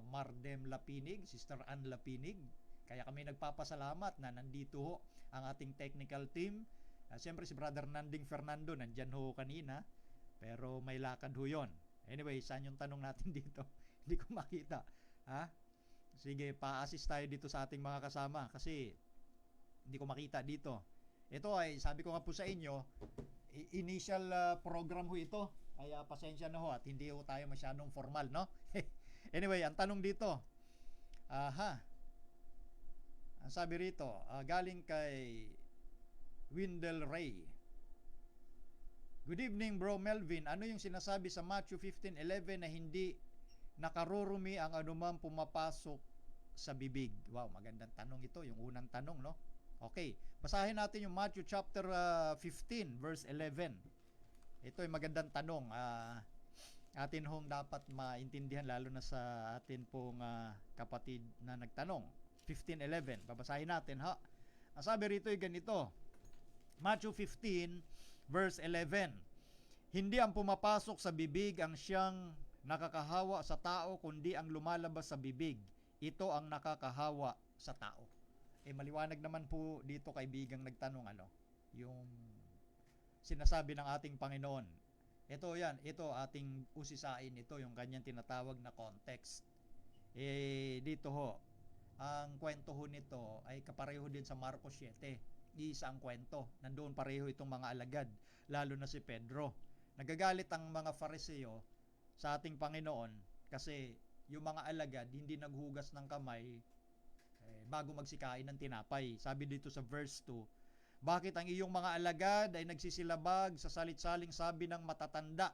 Mardem Lapinig, Sister Ann Lapinig. Kaya kami nagpapasalamat na nandito ho ang ating technical team. Siyempre si Brother Nanding Fernando nandyan ho kanina, pero may lakad ho yun. Anyway, saan yung tanong natin dito? Hindi ko makita. Sige, pa-assist tayo dito sa ating mga kasama kasi hindi ko makita dito. Ito ay, sabi ko nga po sa inyo, initial program ho ito. Kaya pasensya na ho at hindi ho tayo masyadong formal, no? Anyway, ang tanong dito. Ang sabi rito, galing kay Windel Ray. Good evening, Bro Melvin. Ano yung sinasabi sa Matthew 15:11 na hindi nakarurumi ang anumang pumapasok sa bibig? Wow, magandang tanong ito, yung unang tanong, no? Okay, basahin natin yung Matthew chapter 15 verse 11. Ito ay magandang tanong. Atin hong dapat maintindihan, lalo na sa atin pong kapatid na nagtanong. 15:11, babasahin natin, ha. Ang sabi rito ay ganito, Matthew 15 verse 11, hindi ang pumapasok sa bibig ang siyang nakakahawa sa tao, kundi ang lumalabas sa bibig, ito ang nakakahawa sa tao. Maliwanag naman po dito, kaibigang nagtanong, yung sinasabi ng ating Panginoon. Ito ating usisain, ito yung kanyang tinatawag na context. Dito ho, ang kwento ho nito ay kapareho din sa Marcos 7. Isa ang kwento. Nandoon pareho itong mga alagad, lalo na si Pedro. Nagagalit ang mga Fariseo sa ating Panginoon kasi yung mga alagad hindi naghugas ng kamay bago magsikain ng tinapay. Sabi dito sa verse 2, bakit ang iyong mga alagad ay nagsisilabag sa salit-saling sabi ng matatanda,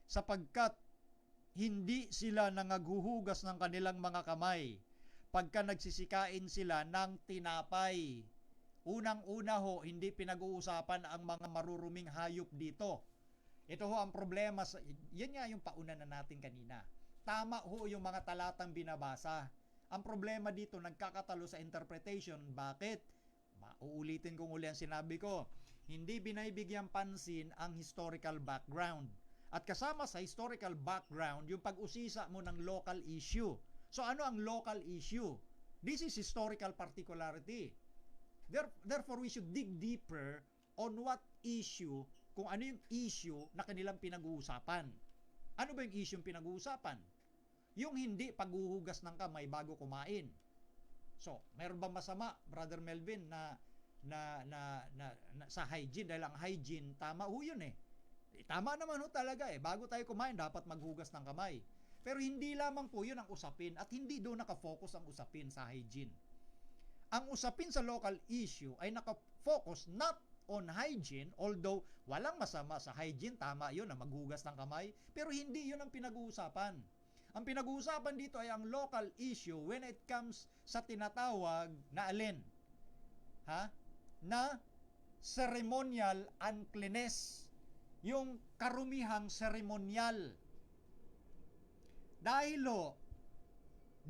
sapagkat hindi sila nangaghuhugas ng kanilang mga kamay pagka nagsisikain sila ng tinapay. Unang-una ho, hindi pinag-uusapan ang mga maruruming hayop dito. Ito ho ang problema. Yan nga yung pauna na natin kanina. Tama ho yung mga talatang binabasa. Ang problema dito, nagkakatalo sa interpretation. Bakit? Uulitin kong uli ang sinabi ko. Hindi binaibigyan pansin ang historical background. At kasama sa historical background, yung pag-usisa mo ng local issue. So ano ang local issue? This is historical particularity. Therefore, we should dig deeper on what issue, kung ano yung issue na kanilang pinag-uusapan. Ano ba yung issue yung pinag-uusapan? Yung hindi paghuhugas ng kamay bago kumain. So, meron ba masama, Brother Melvin, na sa hygiene? Dahil ang hygiene, tama ho yun eh. Tama naman ho talaga eh. Bago tayo kumain, dapat maghugas ng kamay. Pero hindi lamang po yun ang usapin at hindi doon nakafocus ang usapin sa hygiene. Ang usapin sa local issue ay nakafocus not on hygiene, although walang masama sa hygiene, tama yun na maghugas ng kamay, pero hindi yun ang pinag-uusapan. Ang pinag-uusapan dito ay ang local issue when it comes sa tinatawag na alin? Na ceremonial uncleanness. Yung karumihang ceremonial. Dahil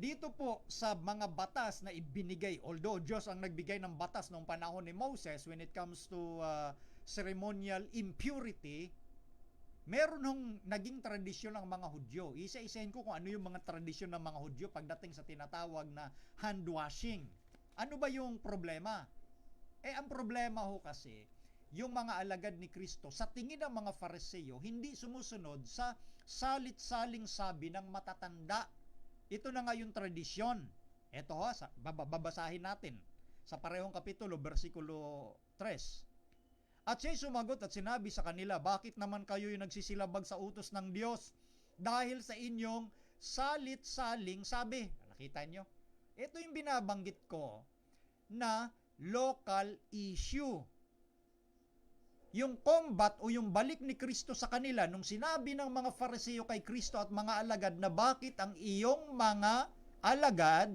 dito po sa mga batas na ibinigay, although Diyos ang nagbigay ng batas noong panahon ni Moses when it comes to ceremonial impurity, meron nung naging tradisyon ng mga Hudyo. Isa-isahin ko kung ano yung mga tradisyon ng mga Hudyo pagdating sa tinatawag na hand washing. Ano ba yung problema? Ang problema ho kasi, yung mga alagad ni Kristo, sa tingin ng mga Fariseo, hindi sumusunod sa salit-saling sabi ng matatanda. Ito na nga yung tradisyon. Ito ho, babasahin natin sa parehong kapitulo, versikulo 3. At siya'y sumagot at sinabi sa kanila, bakit naman kayo'y nagsisilabag sa utos ng Diyos? Dahil sa inyong salit-saling sabi. Nakita nyo? Ito yung binabanggit ko na local issue. Yung combat o yung balik ni Kristo sa kanila nung sinabi ng mga Fariseo kay Kristo at mga alagad na bakit ang iyong mga alagad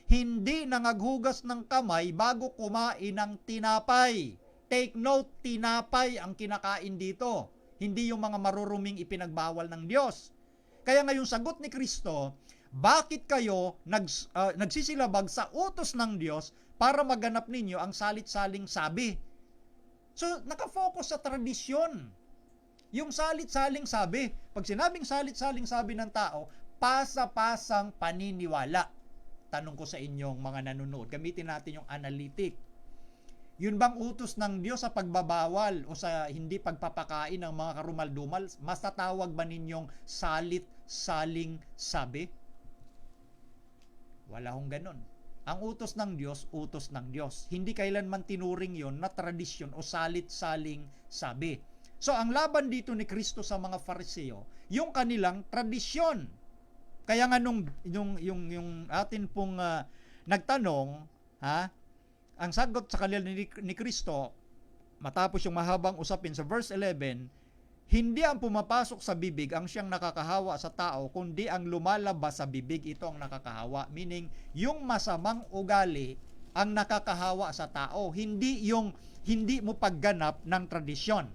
hindi nangaghugas ng kamay bago kumain ng tinapay. Take note, tinapay ang kinakain dito, hindi yung mga maruruming ipinagbawal ng Diyos. Kaya ngayong sagot ni Kristo, bakit kayo nagsisilabag sa utos ng Diyos para maganap ninyo ang salit-saling sabi? So, nakafocus sa tradisyon. Yung salit-saling sabi. Pag sinabing salit-saling sabi ng tao, pasa-pasang paniniwala. Tanong ko sa inyong mga nanonood, gamitin natin yung analytic. Yun bang utos ng Diyos sa pagbabawal o sa hindi pagpapakain ng mga karumal-dumal? Mas tatawag ba ninyong salit-saling sabi? Wala hong ganon. Ang utos ng Diyos, utos ng Diyos. Hindi kailanman tinuring yon na tradisyon o salit-saling sabi. So, ang laban dito ni Kristo sa mga Fariseo, yung kanilang tradisyon. Kaya nga yung atin pong nagtanong, ang sagot sa kanila ni Kristo, matapos yung mahabang usapin sa verse 11, hindi ang pumapasok sa bibig ang siyang nakakahawa sa tao, kundi ang lumalabas sa bibig, ito ang nakakahawa. Meaning, yung masamang ugali ang nakakahawa sa tao, hindi yung hindi mo pagganap ng tradisyon.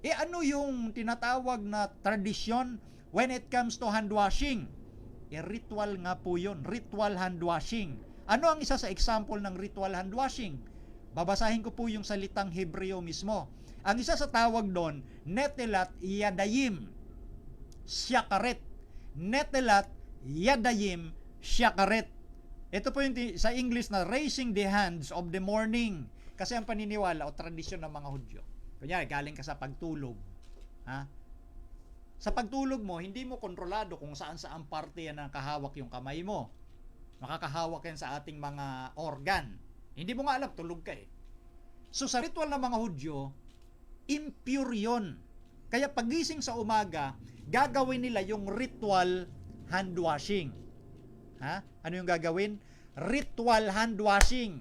Ano yung tinatawag na tradisyon when it comes to hand washing? Ritual nga po yun, ritual hand washing. Ano ang isa sa example ng ritual hand washing? Babasahin ko po yung salitang Hebreo mismo. Ang isa sa tawag doon, netelat yadayim syakaret. Netelat yadayim syakaret. Ito po yung sa English na raising the hands of the morning. Kasi ang paniniwala o tradisyon ng mga Hudyo. Kunyari, galing ka sa pagtulog. Ha? Sa pagtulog mo, hindi mo kontrolado kung saan parte yan ang kahawak yung kamay mo. Makakahawak yan sa ating mga organ. Hindi mo nga alam, tulog ka eh. So sa ritual ng mga Hudyo, impure yun. Kaya pagising sa umaga, gagawin nila yung ritual hand washing. Ha? Ano yung gagawin? Ritual hand washing.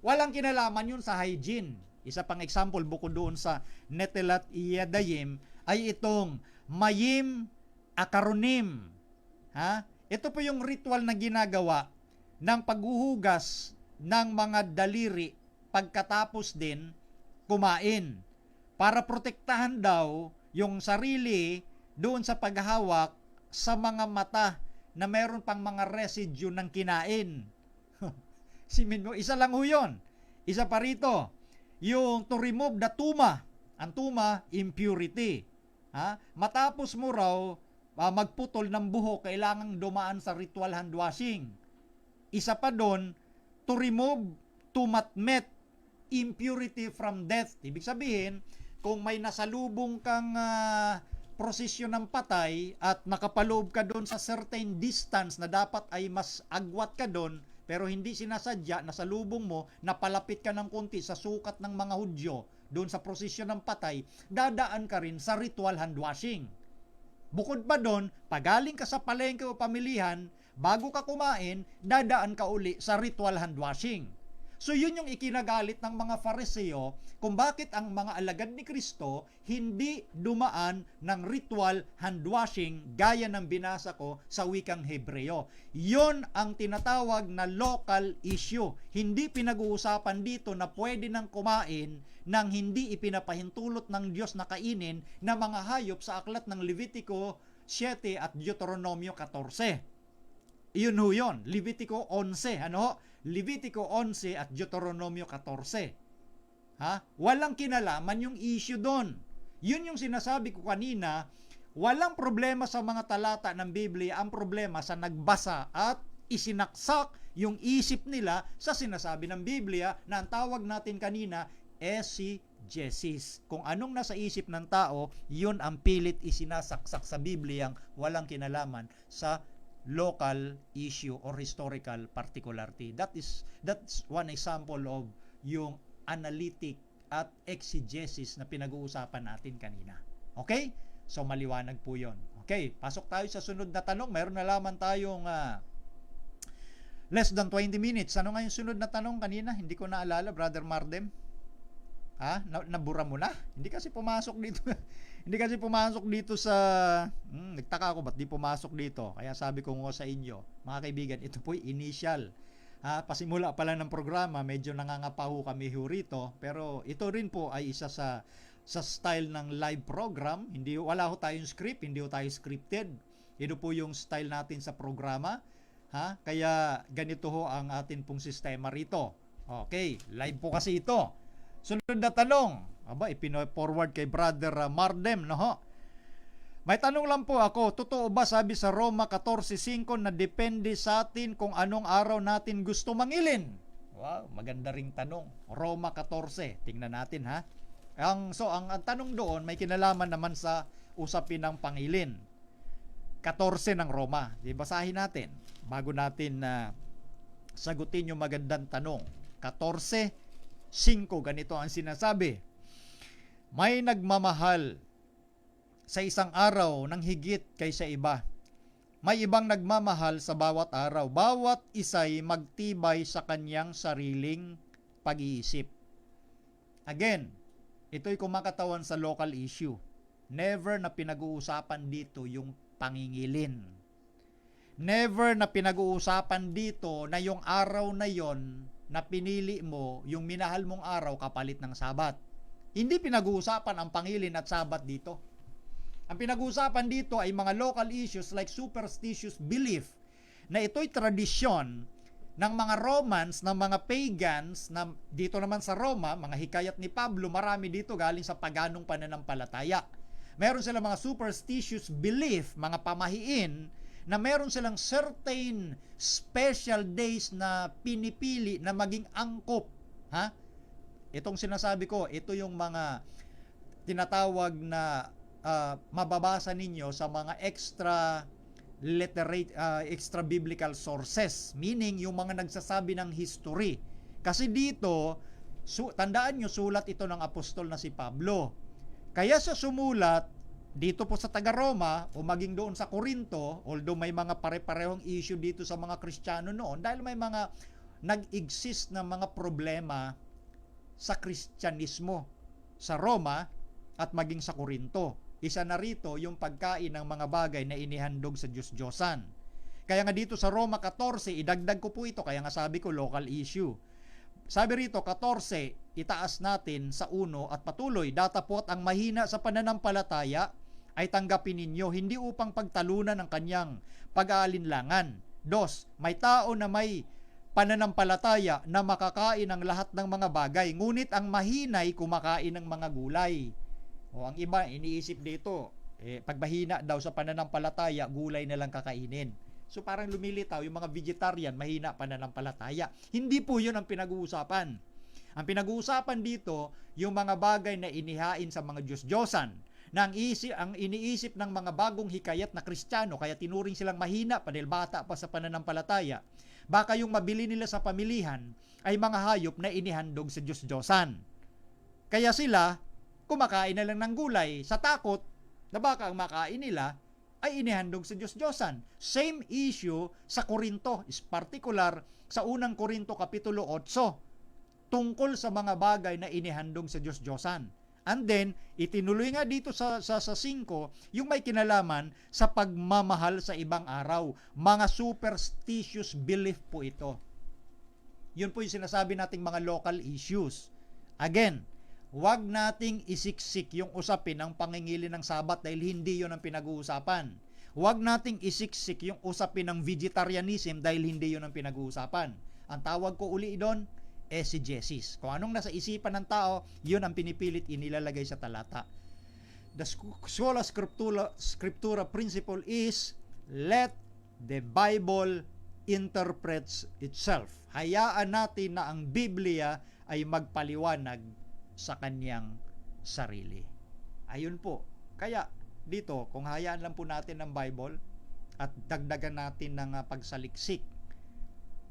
Walang kinalaman yun sa hygiene. Isa pang example, bukod doon sa netelat iyadayim, ay itong mayim akaronim. Ha? Ito po yung ritual na ginagawa ng paghuhugas ng mga daliri pagkatapos din kumain. Para protektahan daw yung sarili doon sa paghahawak sa mga mata na meron pang mga residue ng kinain. Simin mo, isa lang ho yun. Isa pa rito, yung to remove the tuma. Ang tuma, impurity. Ha? Matapos mo raw magputol ng buhok, kailangang dumaan sa ritual hand washing. Isa pa doon, to remove tumatmet, impurity from death. Ibig sabihin, kung may nasalubong kang prosesyon ng patay at nakapaloob ka doon sa certain distance na dapat ay mas agwat ka doon, pero hindi sinasadya, nasalubong mo, napalapit ka ng konti sa sukat ng mga Hudyo doon sa prosesyon ng patay, dadaan ka rin sa ritual hand washing. Bukod pa doon, pagaling ka sa palengke o pamilihan, bago ka kumain, dadaan ka uli sa ritual hand washing. So yun yung ikinagalit ng mga Fariseo kung bakit ang mga alagad ni Kristo hindi dumaan ng ritual hand washing gaya ng binasa ko sa wikang Hebreo. Yun ang tinatawag na local issue. Hindi pinag-uusapan dito na pwede nang kumain ng hindi ipinapahintulot ng Diyos na kainin na mga hayop sa aklat ng Levitico 7 at Deuteronomio 14. Iyon ho yun, Levitico 11. Ano ho? Levitico 11 at Deuteronomio 14. Ha? Walang kinalaman yung issue doon. Yun yung sinasabi ko kanina, walang problema sa mga talata ng Biblia, ang problema sa nagbasa at isinaksak yung isip nila sa sinasabi ng Biblia na ang tawag natin kanina, exegesis. Kung anong nasa isip ng tao, yun ang pilit isinasaksak sa Biblia, walang kinalaman sa local issue or historical particularity. That's one example of yung analytic at exegesis na pinag-uusapan natin kanina. Okay? So maliwanag po yon. Okay, pasok tayo sa sunod na tanong. Meron na lamang tayong less than 20 minutes. Ano nga yung sunod na tanong kanina? Hindi ko naalala, Brother Mardem. Ha? Nabura mo na? Hindi kasi pumasok dito. Hindi kasi pumasok dito sa nagtaka ako ba't di pumasok dito. Kaya sabi ko nga sa inyo, mga kaibigan, ito po initial. Pasimula pa lang ng programa, medyo nangangapaho kami rito, pero ito rin po ay isa sa style ng live program. Wala ho tayong script, hindi ho tayo scripted. Ito po yung style natin sa programa. Kaya ganito ho ang atin pong sistema rito. Okay, live po kasi ito. Sunod na tanong. Ipino-forward kay Brother Mardem, no ho? May tanong lang po ako, totoo ba sabi sa Roma 14:5 na depende sa atin kung anong araw natin gusto mangilin? Wow, maganda ring tanong. Roma 14, tingnan natin ha. Ang tanong doon may kinalaman naman sa usapin ng pangilin. 14 ng Roma. Basahin natin bago natin sagutin yung magandang tanong. 14:5, ganito ang sinasabi. May nagmamahal sa isang araw ng higit kaysa iba. May ibang nagmamahal sa bawat araw. Bawat isa'y magtibay sa kanyang sariling pag-iisip. Again, ito'y kumakatawan sa local issue. Never na pinag-uusapan dito yung pangingilin. Never na pinag-uusapan dito na yung araw na yon na pinili mo, yung minahal mong araw kapalit ng Sabat. Hindi pinag-uusapan ang pangilin at Sabat dito. Ang pinag-uusapan dito ay mga local issues like superstitious belief na ito'y tradisyon ng mga Romans, ng mga pagans, na dito naman sa Roma, mga hikayat ni Pablo, marami dito galing sa paganong pananampalataya. Meron silang mga superstitious belief, mga pamahiin, na meron silang certain special days na pinipili na maging angkop. Ha? Itong sinasabi ko, ito yung mga tinatawag na mababasa ninyo sa mga extra biblical sources, meaning yung mga nagsasabi ng history. Kasi dito, tandaan nyo, sulat ito ng apostol na si Pablo. Kaya siya sumulat dito po sa taga-Roma o maging doon sa Corinto, although may mga pare-parehong issue dito sa mga Kristiyano noon dahil may mga nag-exist na mga problema sa Kristyanismo sa Roma at maging sa Corinto. Isa na rito yung pagkain ng mga bagay na inihandog sa Diyos-Diyosan. Kaya nga dito sa Roma 14, idagdag ko po ito, kaya nga sabi ko local issue. Sabi rito, 14, itaas natin sa 1 at patuloy, datapot ang mahina sa pananampalataya ay tanggapin ninyo, hindi upang pagtalunan ng kanyang pag-aalinlangan. 2, may tao na may pananampalataya na makakain ng lahat ng mga bagay, ngunit ang mahinay kumakain ng mga gulay. O ang iba, iniisip dito, pag mahina daw sa pananampalataya, gulay na lang kakainin. So parang lumilitaw, yung mga vegetarian, mahina pananampalataya. Hindi po yun ang pinag-uusapan. Ang pinag-uusapan dito, yung mga bagay na inihain sa mga Diyos-Diyosan, na ang iniisip ng mga bagong hikayat na Kristiyano, kaya tinuring silang mahina pa dahil bata pa sa pananampalataya. Baka yung mabili nila sa pamilihan ay mga hayop na inihandog sa Diyos-Diyosan. Kaya sila, kumakain na lang ng gulay sa takot na baka ang makain nila ay inihandog sa Diyos-Diyosan. Same issue sa Korinto, is particular sa unang Korinto kapitulo 8, tungkol sa mga bagay na inihandog sa Diyos-Diyosan. And then, itinuloy nga dito sa 5, yung may kinalaman sa pagmamahal sa ibang araw. Mga superstitious belief po ito. Yun po yung sinasabi nating mga local issues. Again, huwag nating isiksik yung usapin ng pangingili ng Sabat dahil hindi yun ang pinag-uusapan. Huwag nating isiksik yung usapin ng vegetarianism dahil hindi yun ang pinag-uusapan. Ang tawag ko uli doon, exegesis. Kung anong nasa isipan ng tao, yun ang pinipilit inilalagay sa talata. The sola scriptura principle is, let the Bible interprets itself. Hayaan natin na ang Biblia ay magpaliwanag sa kanyang sarili. Ayun po. Kaya dito, kung hayaan lang po natin ng Bible at dagdagan natin ng pagsaliksik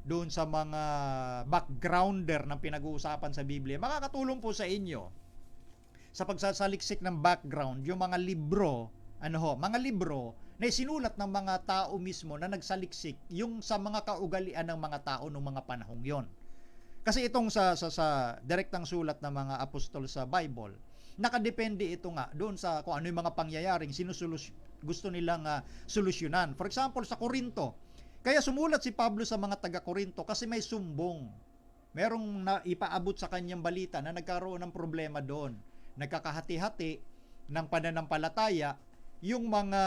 doon sa mga backgrounder ng pinag-uusapan sa Biblia, makakatulong po sa inyo sa pagsasaliksik ng background, yung mga libro, mga libro na isinulat ng mga tao mismo na nagsaliksik yung sa mga kaugalian ng mga tao noong mga panahong yon. Kasi itong sa direktang sulat ng mga apostol sa Bible, nakadepende ito nga doon sa kung ano yung mga pangyayaring gusto nilang solusyonan. For example, sa Korinto, kaya sumulat si Pablo sa mga taga-Korinto kasi may sumbong. Merong ipaabot sa kanyang balita na nagkaroon ng problema doon. Nagkakahati-hati ng pananampalataya yung mga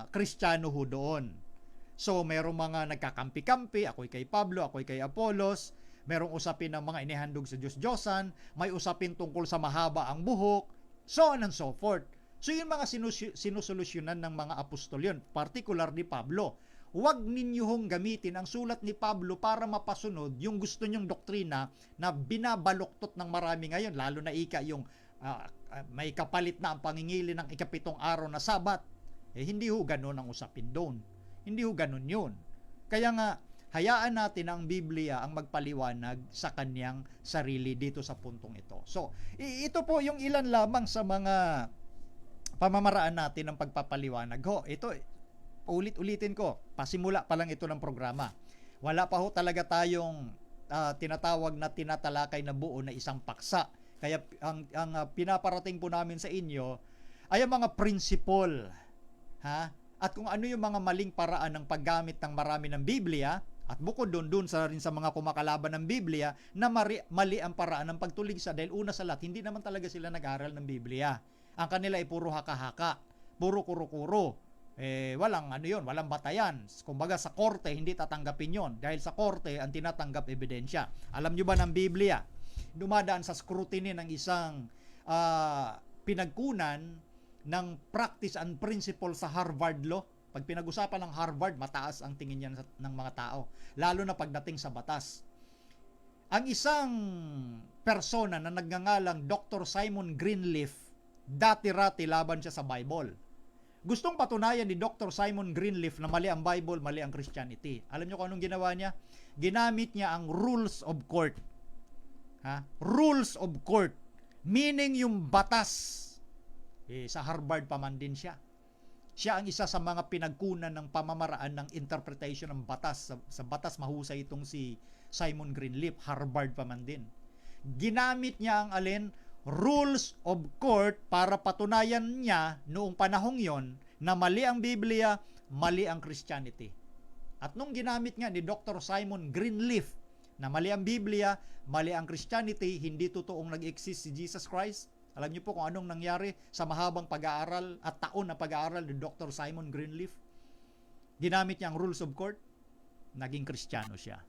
Kristiyano ho doon. So, merong mga nagkakampi-kampi, ako'y kay Pablo, ako'y kay Apolos, merong usapin ng mga inihandog sa Diyos-Diyosan, may usapin tungkol sa mahaba ang buhok, so on and so forth. So, yung mga sinusolusyonan ng mga apostol yun, particular ni Pablo. Huwag ninyong gamitin ang sulat ni Pablo para mapasunod yung gusto nyong doktrina na binabaluktot ng marami ngayon, lalo na yung may kapalit na ang pangingili ng ika-7 araw na Sabat. Hindi ho ganun ang usapin doon. Hindi ho ganun yun. Kaya nga, hayaan natin ang Biblia ang magpaliwanag sa kanyang sarili dito sa puntong ito. So, ito po yung ilan lamang sa mga pamamaraan natin ng pagpapaliwanag. Ito, ulit-ulitin ko, pasimula pa lang ito ng programa. Wala pa ho talaga tayong tinatawag na tinatalakay na buo na isang paksa. Kaya ang pinaparating po namin sa inyo ay ang mga principle, ha? At kung ano yung mga maling paraan ng paggamit ng marami ng Biblia, at bukod doon rin sa mga kumakalaban ng Biblia na mali ang paraan ng pagtuligsa, dahil una sa lahat, hindi naman talaga sila nag-aral ng Biblia. Ang kanila ay puro haka-haka, puro kuro-kuro. Walang batayan. Kumbaga sa korte, hindi tatanggapin yon, dahil sa korte, ang tinatanggap ebidensya. Alam nyo ba ng Biblia, dumadaan sa scrutiny ng isang pinagkunan ng practice and principle sa Harvard Law. Pag pinag-usapan ng Harvard, mataas ang tingin niyan ng mga tao, lalo na pagdating sa batas. Ang isang persona na nagngangalang Dr. Simon Greenleaf, dati-rati laban siya sa Bible. Gustong patunayan ni Dr. Simon Greenleaf na mali ang Bible, mali ang Christianity. Alam niyo kung anong ginawa niya? Ginamit niya ang rules of court. Rules of court. Meaning yung batas. Sa Harvard pa man din siya. Siya ang isa sa mga pinagkunan ng pamamaraan ng interpretation ng batas. Sa batas, mahusay itong si Simon Greenleaf. Harvard pa man din. Ginamit niya ang rules of court para patunayan niya noong panahong yon na mali ang Biblia, mali ang Christianity. At nung ginamit nga ni Dr. Simon Greenleaf na mali ang Biblia, mali ang Christianity, hindi totoong nag-exist si Jesus Christ, alam niyo po kung anong nangyari sa mahabang pag-aaral at taon na pag-aaral ni Dr. Simon Greenleaf? Ginamit niya ang rules of court, naging Kristiyano siya.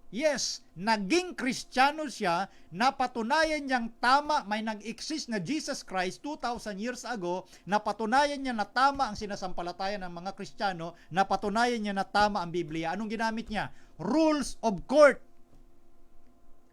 Yes, naging Kristiyano siya, napatunayan niyang tama, may nag-exist na Jesus Christ 2,000 years ago, napatunayan niya na tama ang sinasampalatayan ng mga Kristiyano, napatunayan niya na tama ang Biblia. Anong ginamit niya? Rules of court.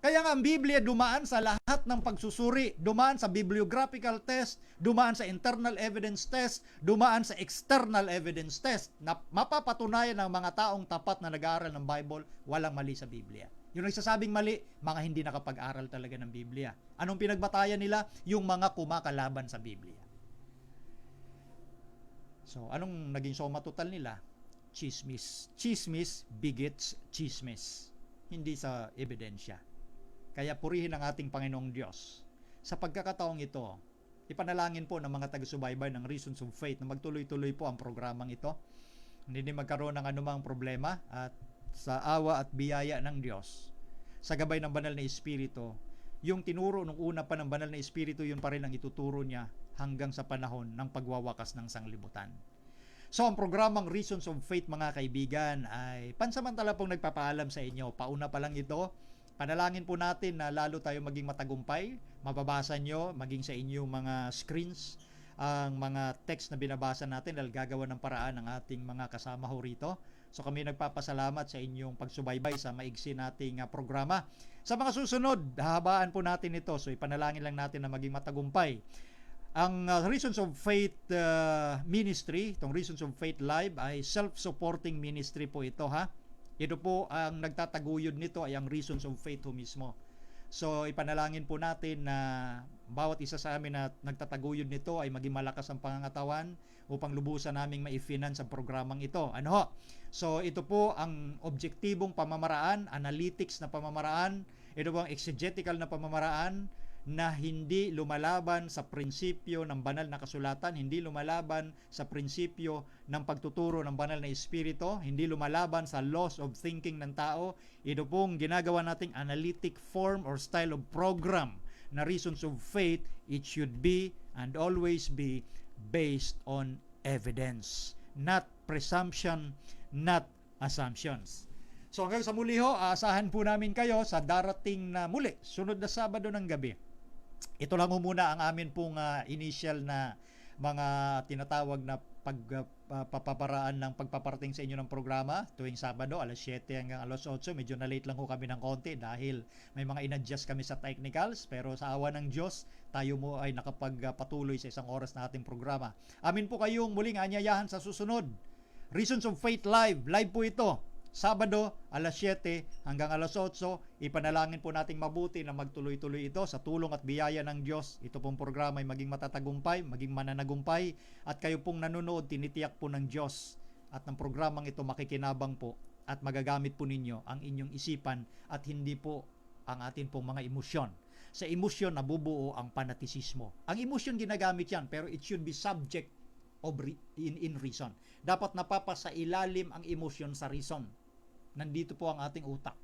Kaya nga ang Biblia dumaan sa lahat ng pagsusuri, dumaan sa bibliographical test, dumaan sa internal evidence test, dumaan sa external evidence test, na mapapatunayan ng mga taong tapat na nag-aaral ng Bible, walang mali sa Biblia. Yung nagsasabing mali, mga hindi nakapag-aral talaga ng Biblia. Anong pinagbatayan nila? Yung mga kumakalaban sa Biblia. So, anong naging soma total nila? Chismis. Chismis begets chismis. Hindi sa ebidensya. Kaya purihin ang ating Panginoong Diyos. Sa pagkakataong ito, ipanalangin po ng mga taga-subaybay ng Reasons of Faith na magtuloy-tuloy po ang programang ito. Hindi magkaroon ng anumang problema at sa awa at biyaya ng Diyos, sa gabay ng Banal na Espiritu, yung tinuro nung una pa ng Banal na Espiritu, yun pa rin ang ituturo niya hanggang sa panahon ng pagwawakas ng sanglibutan. So, ang programang Reasons of Faith, mga kaibigan, ay pansamantala pong nagpapaalam sa inyo. Pauna pa lang ito. Panalangin po natin na lalo tayo maging matagumpay. Mababasa nyo, maging sa inyong mga screens, ang mga text na binabasa natin dahil gagawa ng paraan ng ating mga kasama ho rito. So kami nagpapasalamat sa inyong pagsubaybay sa maigsi nating programa. Sa mga susunod, hahabaan po natin ito. So ipanalangin lang natin na maging matagumpay. Ang Reasons of Faith Ministry, itong Reasons of Faith Live, ay self-supporting ministry po ito, ha. Ito po, ang nagtataguyod nito ay ang Reasons of Faith ho mismo. So, ipanalangin po natin na bawat isa sa amin na nagtataguyod nito ay maging malakas ang pangangatawan upang lubusan naming ma-finance ang programang ito. Ano ho? So, ito po ang objektibong pamamaraan, analytics na pamamaraan, ito po ang exegetical na pamamaraan na hindi lumalaban sa prinsipyo ng banal na kasulatan, hindi lumalaban sa prinsipyo ng pagtuturo ng banal na espiritu, hindi lumalaban sa laws of thinking ng tao. Ito pong ginagawa nating analytic form or style of program na Reasons of Faith. It should be and always be based on evidence, not presumption, not assumptions. So hanggang sa muli ho, aasahan po namin kayo sa darating na muli, sunod na Sabado ng gabi. Ito lang muna ang amin pong initial na mga tinatawag na pagpaparaan ng pagpaparating sa inyo ng programa tuwing Sabado, alas 7 hanggang alas 8. Medyo na-late lang ho kami ng konti dahil may mga in-adjust kami sa technicals, pero sa awa ng Diyos, tayo mo ay nakapagpatuloy sa isang oras na ating programa. Amin po kayong muling anyayahan sa susunod. Reasons of Faith Live. Live po ito. Sabado, alas 7 hanggang alas 8, ipanalangin po nating mabuti na magtuloy-tuloy ito sa tulong at biyaya ng Diyos. Ito pong programa ay maging matatagumpay, maging mananagumpay, at kayo pong nanonood, tinitiyak po ng Diyos at ng programang ito makikinabang po at magagamit po ninyo ang inyong isipan at hindi po ang atin pong mga emosyon. Sa emosyon nabubuo ang fanatisismo. Ang emosyon ginagamit yan, pero it should be subject of in reason. Dapat napapasa ilalim ang emosyon sa reason. Nandito po ang ating utak.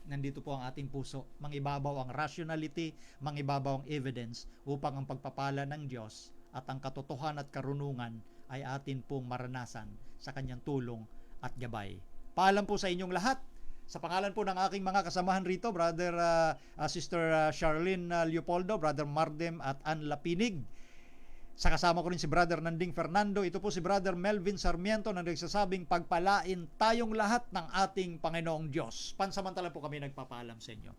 Nandito po ang ating puso. Mangibabaw ang rationality, mangibabaw ang evidence upang ang pagpapala ng Diyos at ang katotohanan at karunungan ay atin pong maranasan sa kanyang tulong at gabay. Paalam po sa inyong lahat. Sa pangalan po ng aking mga kasamahan rito, Sister Charlene Leopoldo, Brother Mardem at Ann Lapinig. Sa kasama ko rin si Brother Nanding Fernando. Ito po si Brother Melvin Sarmiento na nagsasabing pagpalain tayong lahat ng ating Panginoong Diyos. Pansamantala po kami nagpapaalam sa inyo.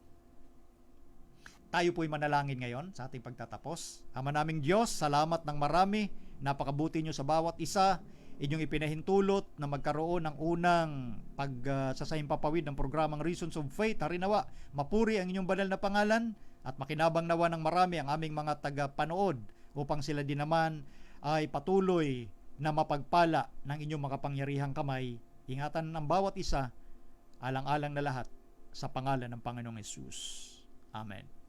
Tayo po'y manalangin ngayon sa ating pagtatapos. Ama naming Diyos, salamat ng marami. Napakabuti nyo sa bawat isa. Inyong ipinahintulot na magkaroon ng unang pagsasahimpapawid ng programang Reasons of Faith. Harinawa, mapuri ang inyong banal na pangalan at makinabang nawa ng marami ang aming mga tagapanood upang sila din naman ay patuloy na mapagpala ng inyong makapangyarihang kamay. Ingatan ng bawat isa, alang-alang na lahat sa pangalan ng Panginoong Hesus. Amen.